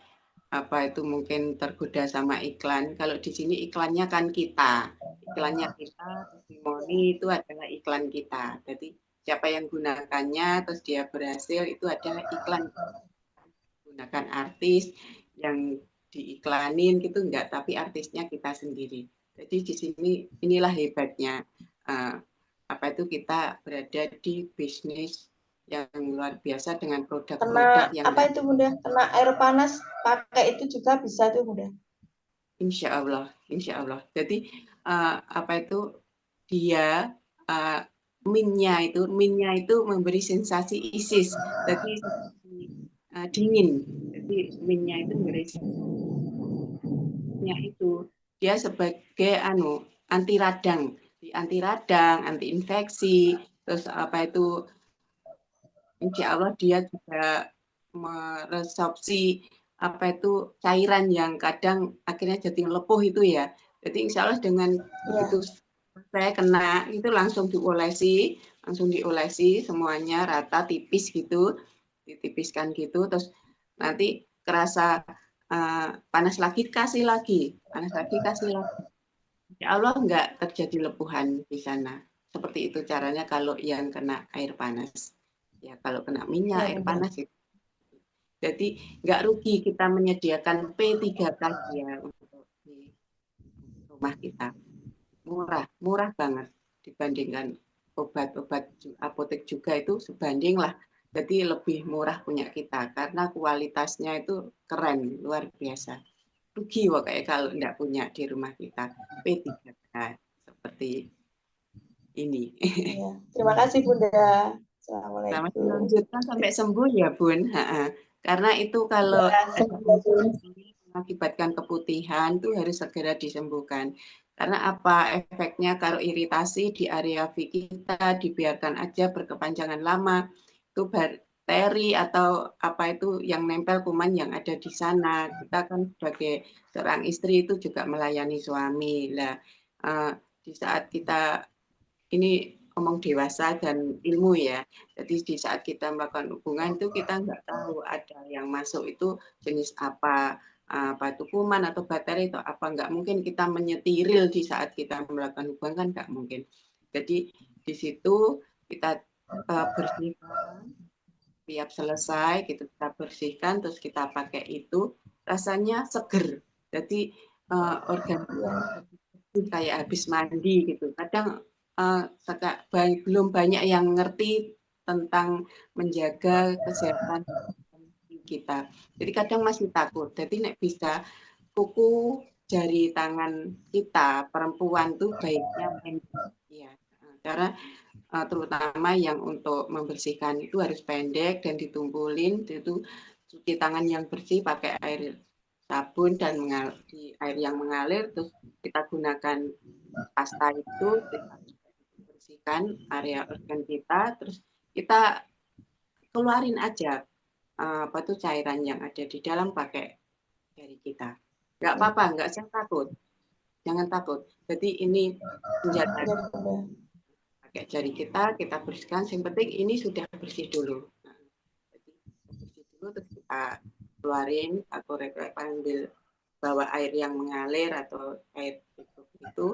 Speaker 3: mungkin tergoda sama iklan. Kalau di sini iklannya kan iklannya kita, testimoni itu adalah iklan kita. Jadi siapa yang gunakannya terus dia berhasil itu adalah iklan, gunakan artis yang diiklanin gitu enggak, tapi artisnya kita sendiri. Jadi di sini inilah hebatnya kita berada di bisnis yang luar biasa dengan produk-produk yang
Speaker 6: apa itu Bunda? Kena air panas pakai itu juga bisa tuh Bunda.
Speaker 3: Insya Allah. Jadi dia minnya itu memberi sensasi ISIS, jadi dingin. Jadi minnya itu memberi sensasinya itu dia sebagai anti radang, anti infeksi, terus insya Allah dia juga meresorpsi cairan yang kadang akhirnya jadi lepuh itu ya. Jadi insya Allah dengan begitu saya kena itu langsung diolesi semuanya rata tipis gitu, ditipiskan gitu, terus nanti kerasa panas lagi kasih lagi. Insya Allah nggak terjadi lepuhan di sana. Seperti itu caranya kalau yang kena air panas. Ya kalau kena minyak air panas itu. Jadi nggak rugi kita menyediakan P3K ya untuk di rumah kita. Murah banget dibandingkan obat-obat apotek juga itu sebanding lah. Jadi lebih murah punya kita karena kualitasnya itu keren, luar biasa. Rugi kayak kalau nggak punya di rumah kita P3K seperti ini.
Speaker 6: Iya. Terima kasih Bunda.
Speaker 3: Sama
Speaker 6: Assalamualaikum.
Speaker 3: dilanjutkan sampai sembuh ya Bun. Karena itu kalau
Speaker 6: Ya, semoga Bun.
Speaker 3: mengakibatkan keputihan itu harus segera disembuhkan. Karena apa efeknya kalau iritasi di area V kita dibiarkan aja berkepanjangan lama, itu bakteri atau apa itu yang nempel kuman yang ada di sana. Kita kan sebagai seorang istri itu juga melayani suami. Lah, di saat kita ini ngomong dewasa dan ilmu ya. Jadi di saat kita melakukan hubungan itu kita nggak tahu ada yang masuk itu jenis apa itu kuman atau bakteri atau apa, nggak mungkin kita menyetiril di saat kita melakukan hubungan, kan nggak mungkin. Jadi di situ kita bersihkan, tiap selesai kita bersihkan terus kita pakai itu rasanya seger. Jadi organ kayak habis mandi gitu. Kadang belum banyak yang ngerti tentang menjaga kesehatan kita. Jadi kadang masih takut. Jadi nek bisa kuku jari tangan kita perempuan tuh baiknya pendek ya. Karena terutama yang untuk membersihkan itu harus pendek dan ditumpulin, itu cuci tangan yang bersih pakai air sabun dan di air yang mengalir, terus kita gunakan pasta itu, kita bersihkan area organ kita, terus kita keluarin aja apa tuh cairan yang ada di dalam pakai jari kita. Nggak apa-apa, nggak usah takut, jangan takut. Jadi ini senjata pakai jari kita bersihkan. Yang penting ini sudah bersih dulu. Jadi bersih dulu terus kita keluarin atau ambil bawa air yang mengalir atau air itu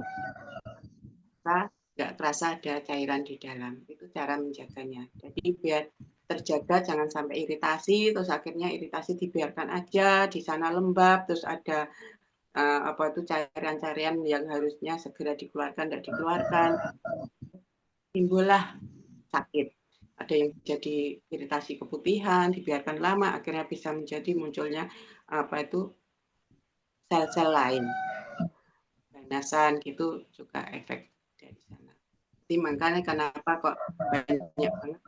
Speaker 3: kita nggak terasa ada cairan di dalam. Itu cara menjaganya. Jadi biar terjaga jangan sampai iritasi, terus akhirnya iritasi dibiarkan aja di sana lembab, terus ada apa itu cairan-cairan yang harusnya segera dikeluarkan tidak dikeluarkan, timbullah sakit. Ada yang jadi iritasi keputihan, dibiarkan lama, akhirnya bisa menjadi munculnya apa itu sel-sel lain, ganasan gitu juga efek dari sana. Jadi makanya kenapa kok banyak banget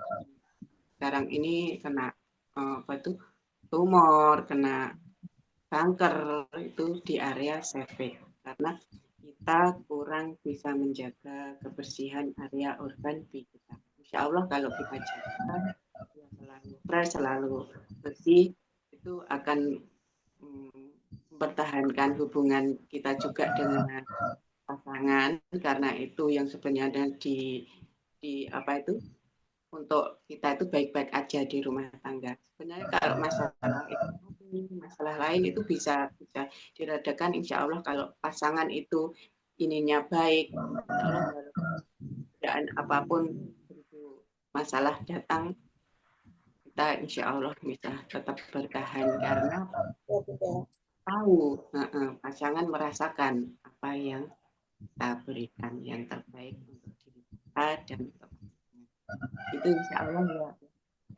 Speaker 3: sekarang ini kena apa itu tumor, kena kanker itu di area serviks karena kita kurang bisa menjaga kebersihan area organ kita. Insya Allah kalau kita jaga selalu fresh, selalu bersih, itu akan mempertahankan hubungan kita juga dengan pasangan, karena itu yang sebenarnya di apa itu untuk kita itu baik-baik aja di rumah tangga. Sebenarnya kalau masalah lain itu bisa diredakan insya Allah kalau pasangan itu ininya baik. Keadaan apapun masalah datang, kita insya Allah bisa tetap bertahan karena tahu pasangan merasakan apa yang kita berikan yang terbaik untuk diri kita dan itu insya Allah ya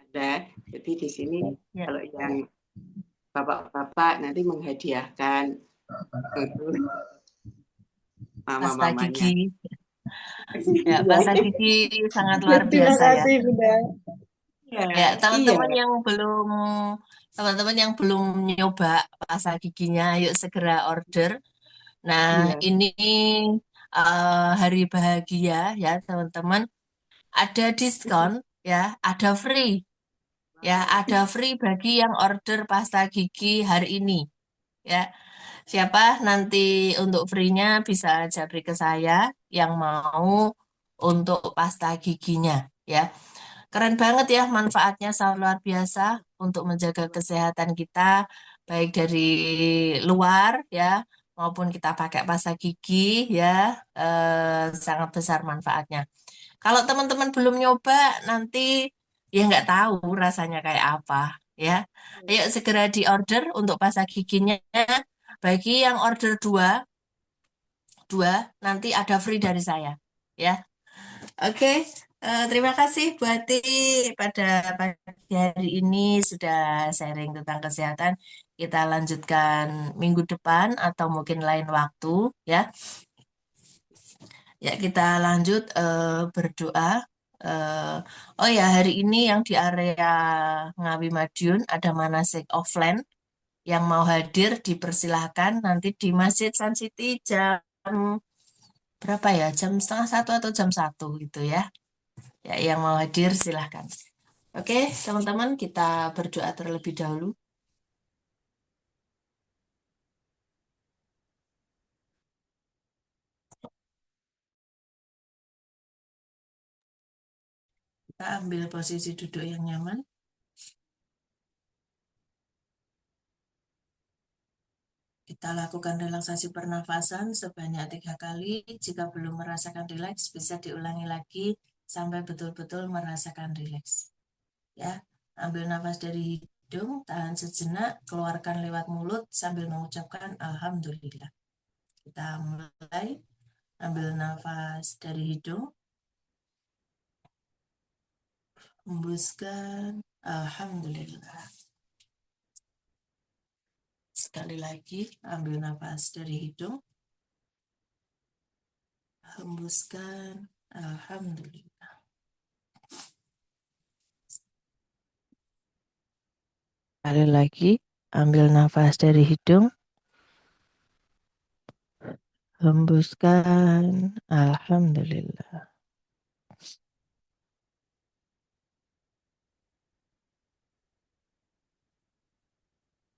Speaker 3: ada. Jadi di sini kalau yang bapak-bapak nanti menghadiahkan mama-mamanya.
Speaker 4: Gigi. Ya, pasta gigi sangat luar
Speaker 6: Terima
Speaker 4: biasa ya.
Speaker 6: kasih Bunda.
Speaker 4: Ya, teman-teman yang belum nyoba pasta giginya, yuk segera order. Nah, ini hari bahagia ya, teman-teman. Ada diskon ya, ada free. Ya, ada free bagi yang order pasta gigi hari ini. Ya, siapa nanti untuk free-nya bisa japri ke saya yang mau untuk pasta giginya ya. Keren banget ya, manfaatnya sangat luar biasa untuk menjaga kesehatan kita baik dari luar ya maupun kita pakai pasta gigi ya, sangat besar manfaatnya. Kalau teman-teman belum nyoba nanti ya nggak tahu rasanya kayak apa ya. Ayo segera di order untuk pasta giginya. Bagi yang order dua nanti ada free dari saya ya. Oke, terima kasih Bu Ati pada pagi hari ini sudah sharing tentang kesehatan. Kita lanjutkan minggu depan atau mungkin lain waktu ya. Ya, kita lanjut berdoa. Oh ya, hari ini yang di area Ngawi Madiun ada manasik offline. Yang mau hadir dipersilahkan nanti di Masjid Sun City jam berapa ya? Jam setengah satu atau jam satu gitu ya. Ya, yang mau hadir silahkan. Oke, teman-teman kita berdoa terlebih dahulu. Kita ambil posisi duduk yang nyaman. Kita lakukan relaksasi pernafasan sebanyak 3 kali. Jika belum merasakan rileks, bisa diulangi lagi sampai betul-betul merasakan rileks. Ya, ambil nafas dari hidung, tahan sejenak, keluarkan lewat mulut sambil mengucapkan Alhamdulillah. Kita mulai, ambil nafas dari hidung, hembuskan, Alhamdulillah. Sekali lagi, ambil nafas dari hidung, hembuskan, Alhamdulillah. Sekali lagi, ambil nafas dari hidung, hembuskan, Alhamdulillah.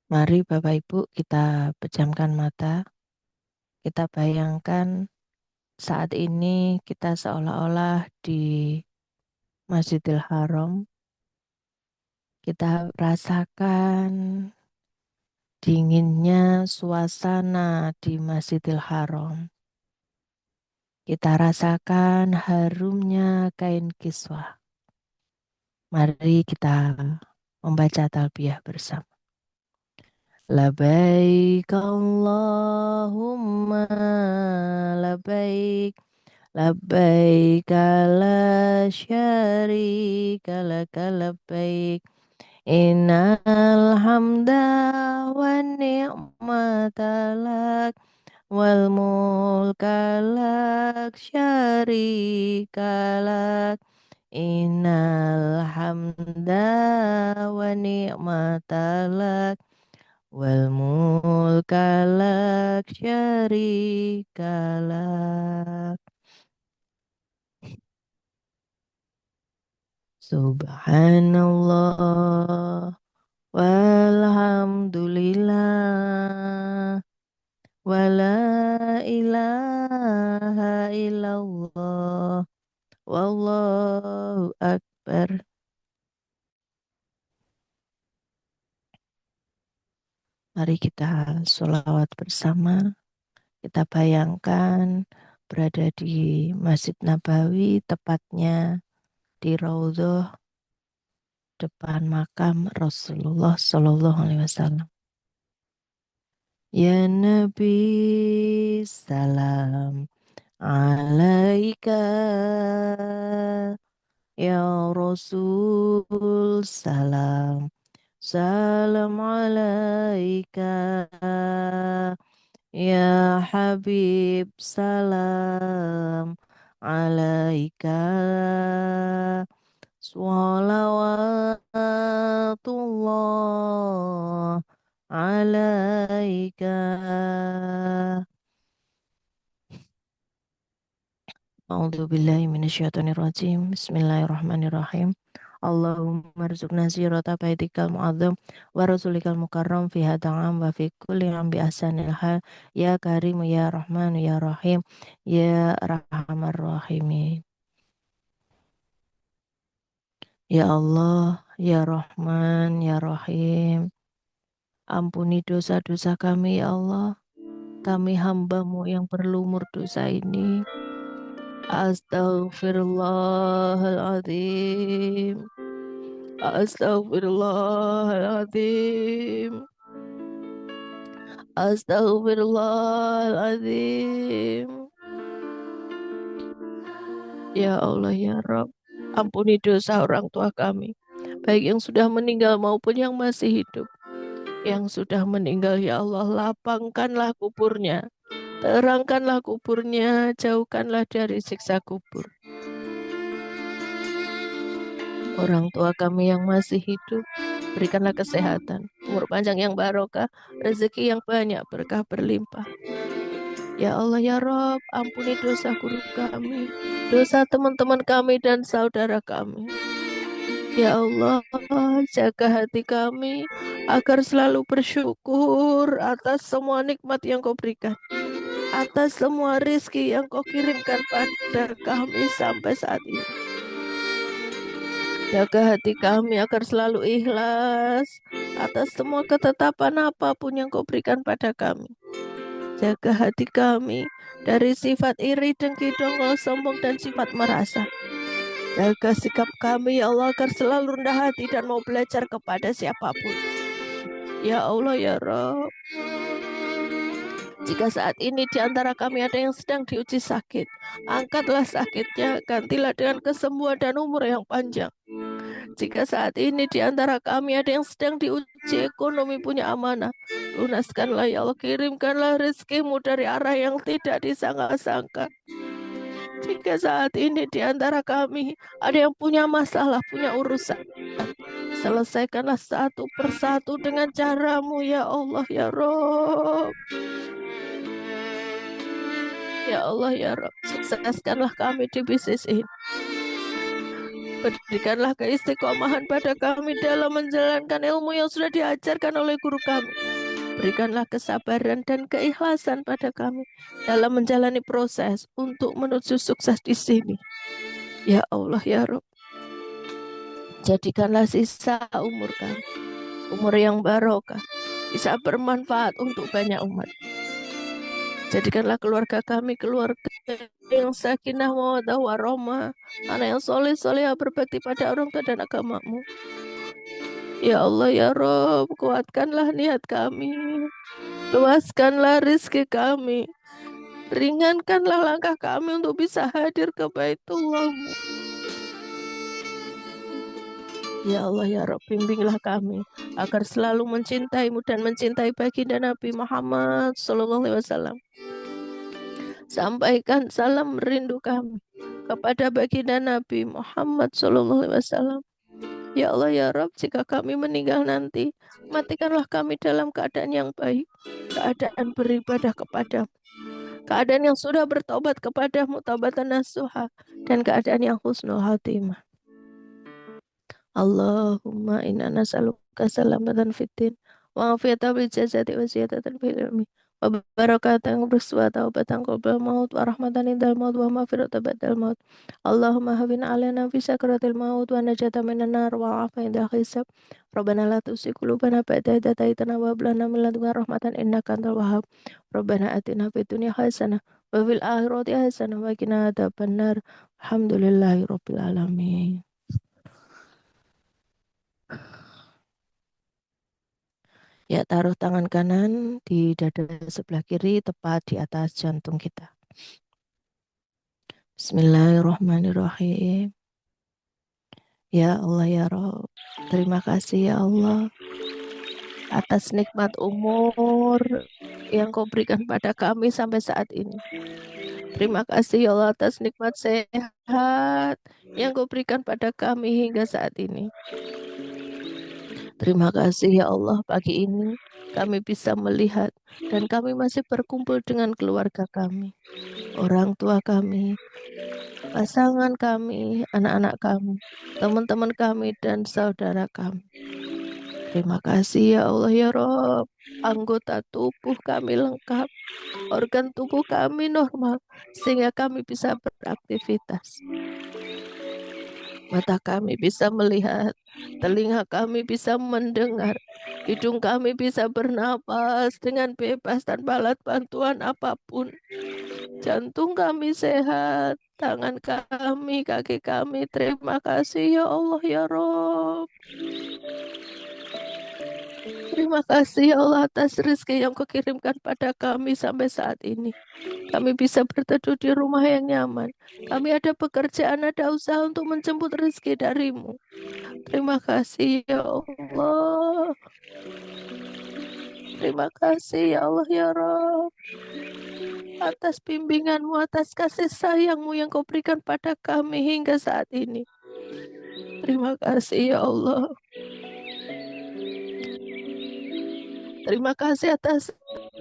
Speaker 4: Mari Bapak Ibu kita pejamkan mata. Kita bayangkan saat ini kita seolah-olah di Masjidil Haram. Kita rasakan dinginnya suasana di Masjidil Haram. Kita rasakan harumnya kain kiswah. Mari kita membaca talbiyah bersama. Labaik Allahumma labaik. Labbaik la syarika laka labbaik. Innal hamda wan ni'mata lak wal mulka lak syarika lak. Innal hamda wan ni'mata lak wal mulka lak syarika lak. Subhanallah walhamdulillah wala ilaha illallah wallahu akbar. Mari kita sholawat bersama. Kita bayangkan berada di Masjid Nabawi, tepatnya di Raudhah depan makam Rasulullah Shallallahu Alaihi Wasallam. Ya Nabi salam alaika, ya Rasul salam salam alaika, ya Habib salam alaika. Sholawatullah alaika. A'udzubillahi minasyaitonirrajim. Bismillahirrahmanirrahim. Allahumma rzuqna ziyarata baitikal mu'adzam wa rasulikal mukarram fi hada'am wa fi kulli am bi ahsanil hal ya karim ya rahman ya rahim ya arhamar rahimin. Ya Allah, ya Rahman, ya Rahim, ampuni dosa-dosa kami ya Allah. Kami hamba-Mu yang berlumur dosa ini. Astaghfirullahaladzim. Astaghfirullahaladzim. Astaghfirullahaladzim. Ya Allah, ya Rabb, ampuni dosa orang tua kami, baik yang sudah meninggal maupun yang masih hidup. Yang sudah meninggal, ya Allah, lapangkanlah kuburnya.
Speaker 7: Terangkanlah kuburnya, jauhkanlah dari siksa kubur. Orang tua kami yang masih hidup, berikanlah kesehatan, umur panjang yang barokah, rezeki yang banyak, berkah berlimpah. Ya Allah ya Rob, ampuni dosa guru kami, dosa teman-teman kami dan saudara kami. Ya Allah, jaga hati kami agar selalu bersyukur atas semua nikmat yang Kau berikan, atas semua rizki yang Kau kirimkan pada kami sampai saat ini. Jaga hati kami agar selalu ikhlas atas semua ketetapan apapun yang Kau berikan pada kami. Jaga hati kami dari sifat iri, dengki, dongkol, sombong, dan sifat merasa. Jaga sikap kami, ya Allah, agar selalu rendah hati dan mau belajar kepada siapapun. Ya Allah, ya Rabb. Jika saat ini di antara kami ada yang sedang diuji sakit, angkatlah sakitnya, gantilah dengan kesembuhan dan umur yang panjang. Jika saat ini di antara kami ada yang sedang diuji ekonomi punya amanah, lunaskanlah ya Allah, kirimkanlah rezeki-Mu dari arah yang tidak disangka-sangka. Jika saat ini di antara kami ada yang punya masalah, punya urusan, selesaikanlah satu persatu dengan cara-Mu ya Allah ya Rabb. Ya Allah ya Rabb, sukseskanlah kami di bisnis ini. Berikanlah keistiqomahan pada kami dalam menjalankan ilmu yang sudah diajarkan oleh guru kami. Berikanlah kesabaran dan keikhlasan pada kami dalam menjalani proses untuk menuju sukses di sini. Ya Allah ya Rabb, jadikanlah sisa umur kami umur yang barokah, bisa bermanfaat untuk banyak umat. Jadikanlah keluarga kami keluarga yang sakinah mawaddah warahmah, anak yang soleh-soleh berbakti pada orang tua dan agama-Mu. Ya Allah ya Rabb, kuatkanlah niat kami, luaskanlah rezeki kami, ringankanlah langkah kami untuk bisa hadir ke Baitullah-Mu. Ya Allah ya Rabb, bimbinglah kami agar selalu mencintai-Mu dan mencintai baginda Nabi Muhammad SAW. Sampaikan salam rindu kami kepada baginda Nabi Muhammad SAW. Ya Allah ya Rabb, jika kami meninggal nanti, matikanlah kami dalam keadaan yang baik, keadaan beribadah kepadamu, keadaan yang sudah bertobat kepadamu, taubatan nasuha, dan keadaan yang husnul khatimah. Allahumma inna nas'aluka salamatan fiddin wa afiyatan bil jasadi wa ziyadatan fil ilmi wa barakatan wa taubatan qabla maut wa rahmatan indal maut wa maghfiratan ba'dal maut. Allahumma hawwin 'alaina fi sakaratil maut wa najatan minan nar wa 'afwan indal hisab. Rabbana la tuzigh qulubana ba'da idh hadaytana wa hab lana min ladunka rahmatan innaka antal wahhab. Rabbana atina fid dunya hasanah wa fil akhirati hasanah wa qina adzabannar. Alhamdulillahi rabbil alamin. Ya, taruh tangan kanan di dada sebelah kiri tepat di atas jantung kita. Bismillahirrahmanirrahim. Ya Allah ya Rabb, terima kasih ya Allah atas nikmat umur yang Kau berikan pada kami sampai saat ini. Terima kasih ya Allah atas nikmat sehat yang Kau berikan pada kami hingga saat ini. Terima kasih ya Allah, pagi ini kami bisa melihat dan kami masih berkumpul dengan keluarga kami, orang tua kami, pasangan kami, anak-anak kami, teman-teman kami, dan saudara kami. Terima kasih ya Allah ya Rabb, anggota tubuh kami lengkap, organ tubuh kami normal, sehingga kami bisa beraktivitas. Mata kami bisa melihat, telinga kami bisa mendengar, hidung kami bisa bernapas dengan bebas tanpa alat bantuan apapun. Jantung kami sehat, tangan kami, kaki kami. Terima kasih ya Allah ya Rabb. Terima kasih ya Allah atas rezeki yang Kau kirimkan pada kami sampai saat ini. Kami bisa berteduh di rumah yang nyaman. Kami ada pekerjaan, ada usaha untuk menjemput rezeki dari-Mu. Terima kasih ya Allah. Terima kasih ya Allah ya Rabb. atas bimbingan-Mu, atas kasih sayang-Mu yang Kau berikan pada kami hingga saat ini. Terima kasih ya Allah. Terima kasih atas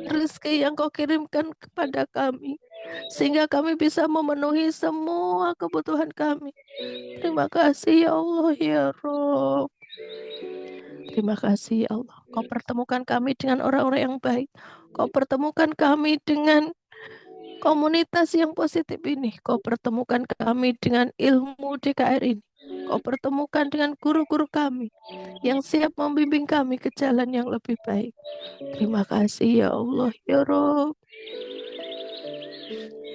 Speaker 7: rezeki yang Kau kirimkan kepada kami, sehingga kami bisa memenuhi semua kebutuhan kami. Terima kasih ya Allah ya Rob. Terima kasih ya Allah. Kau pertemukan kami dengan orang-orang yang baik. Kau pertemukan kami dengan komunitas yang positif ini. Kau pertemukan kami dengan ilmu DKR ini. Kau pertemukan dengan guru-guru kami yang siap membimbing kami ke jalan yang lebih baik. Terima kasih ya Allah ya Rob.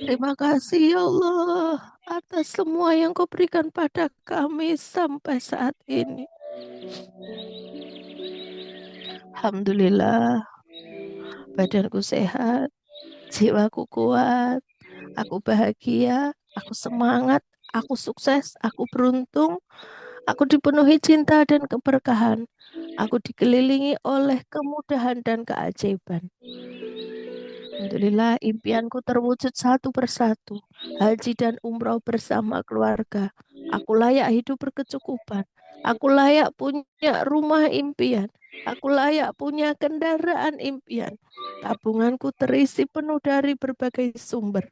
Speaker 7: Terima kasih ya Allah atas semua yang Kau berikan pada kami sampai saat ini. Alhamdulillah, badanku sehat, jiwaku kuat, aku bahagia, aku semangat, aku sukses, aku beruntung, aku dipenuhi cinta dan keberkahan. Aku dikelilingi oleh kemudahan dan keajaiban. Alhamdulillah, impianku terwujud satu persatu. Haji dan umroh bersama keluarga. Aku layak hidup berkecukupan. Aku layak punya rumah impian. Aku layak punya kendaraan impian. Tabunganku terisi penuh dari berbagai sumber.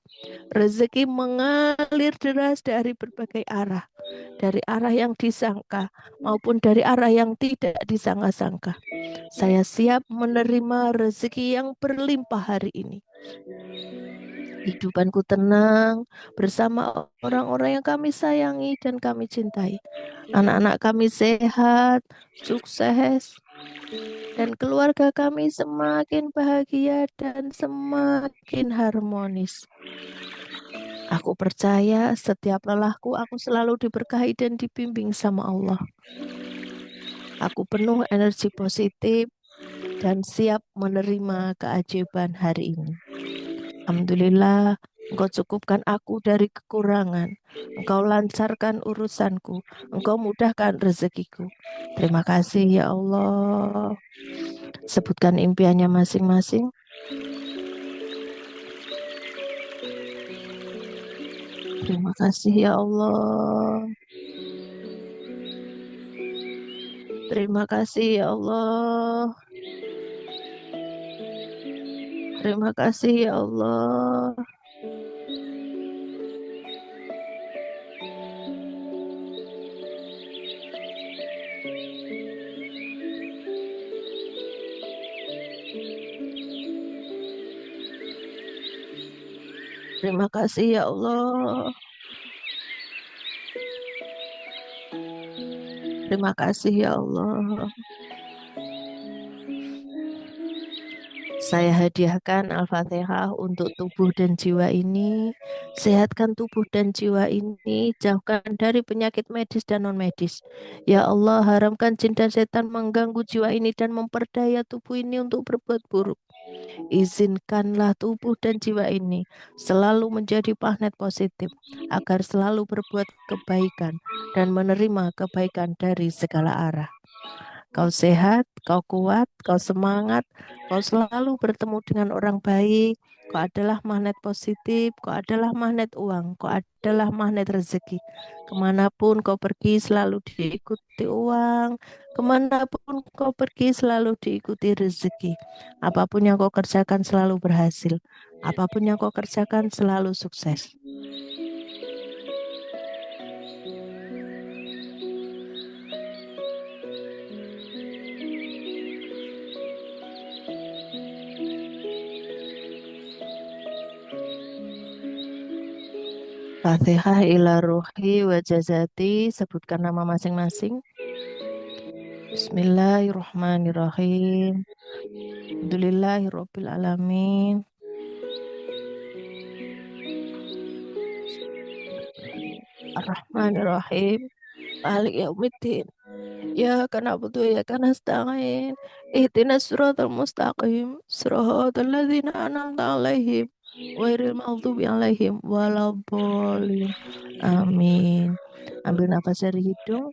Speaker 7: Rezeki mengalir deras dari berbagai arah. Dari arah yang disangka maupun dari arah yang tidak disangka-sangka. Saya siap menerima rezeki yang berlimpah hari ini. Hidupanku tenang bersama orang-orang yang kami sayangi dan kami cintai. Anak-anak kami sehat, sukses, dan keluarga kami semakin bahagia dan semakin harmonis. Aku percaya setiap lelahku aku selalu diberkahi dan dibimbing sama Allah. Aku penuh energi positif dan siap menerima keajaiban hari ini. Alhamdulillah, Engkau cukupkan aku dari kekurangan. Engkau lancarkan urusanku. Engkau mudahkan rezekiku. Terima kasih ya Allah. Sebutkan impiannya masing-masing. Terima kasih ya Allah. Terima kasih ya Allah. Terima kasih ya Allah. Terima kasih ya Allah. Terima kasih ya Allah. Saya hadiahkan Al-Fatihah untuk tubuh dan jiwa ini. Sehatkan tubuh dan jiwa ini, jauhkan dari penyakit medis dan non-medis. Ya Allah, haramkan jin dan setan mengganggu jiwa ini dan memperdaya tubuh ini untuk berbuat buruk. Izinkanlah tubuh dan jiwa ini selalu menjadi magnet positif, agar selalu berbuat kebaikan dan menerima kebaikan dari segala arah. Kau sehat, kau kuat, kau semangat, kau selalu bertemu dengan orang baik, kau adalah magnet positif, kau adalah magnet uang, kau adalah magnet rezeki. Kemanapun kau pergi selalu diikuti uang, kemanapun kau pergi selalu diikuti rezeki. Apapun yang kau kerjakan selalu berhasil, apapun yang kau kerjakan selalu sukses. Fatihah ila ruhi wa jazati. Sebutkan nama masing-masing. Bismillahirrahmanirrahim. Alhamdulillahirabbil alamin. Ar-Rahmanir-Rahim. Malik yaumiddin. Ya kana butuh ya kana nasta'in. Ihdinas siratal mustaqim. Siratal ladzina an'amta 'alaihim ghairil maghdubi 'alaihim waladdallin. Amin. Ambil nafas dari hidung.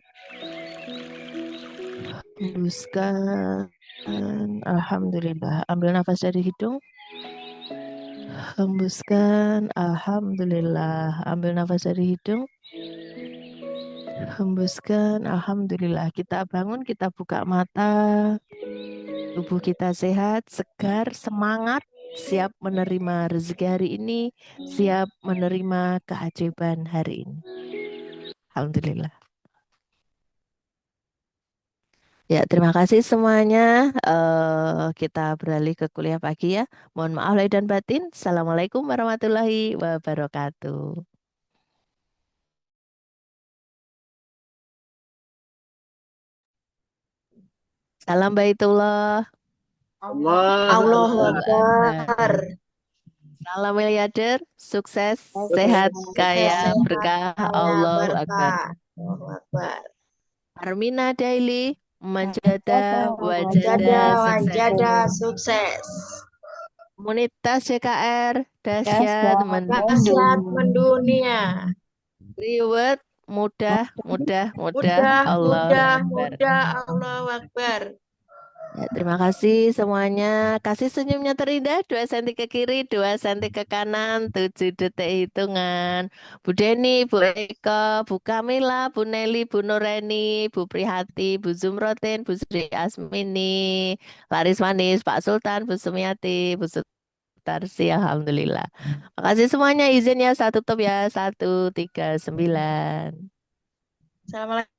Speaker 7: Hembuskan. Alhamdulillah. Ambil nafas dari hidung. Hembuskan, alhamdulillah. Ambil nafas dari hidung. Hembuskan, alhamdulillah. Kita bangun, kita buka mata. Tubuh kita sehat, segar, semangat, siap menerima rezeki hari ini, siap menerima keajaiban hari ini. Alhamdulillah. Ya, terima kasih semuanya. Kita beralih ke kuliah pagi ya. Mohon maaf lahir dan batin. Assalamualaikum warahmatullahi wabarakatuh. Salam baitullah.
Speaker 6: Allahu Akbar.
Speaker 7: Salam miliarder, sukses,
Speaker 6: Sukses,
Speaker 7: sehat, kaya,
Speaker 6: sehat,
Speaker 7: berkah,
Speaker 6: kaya,
Speaker 7: Allahu Akbar.
Speaker 6: berkah. Allahu Akbar.
Speaker 7: Armina Daily,
Speaker 6: Wajada,
Speaker 7: Manjada, Wajada, sukses.
Speaker 6: wanjada, sukses.
Speaker 7: Komunitas JKR, dahsyat,
Speaker 6: Dahsyat mendunia.
Speaker 7: reward, mudah,
Speaker 6: Mudah,
Speaker 7: Allahu
Speaker 6: mudah,
Speaker 7: Akbar.
Speaker 6: mudah, Allahu Akbar.
Speaker 7: Ya, terima kasih semuanya. Kasih senyumnya terindah, 2 senti ke kiri, 2 senti ke kanan, 7 detik hitungan. Bu Deni, Bu Eka, Bu Kamila, Bu Neli, Bu Nureni, Bu Prihati, Bu Zumrotin, Bu Sri Asmini, Laris Manis, Pak Sultan, Bu Sumiati, Bu Sutarsi, Alhamdulillah. Makasih semuanya, izin ya, 1 tutup ya, 139.
Speaker 6: Assalamualaikum.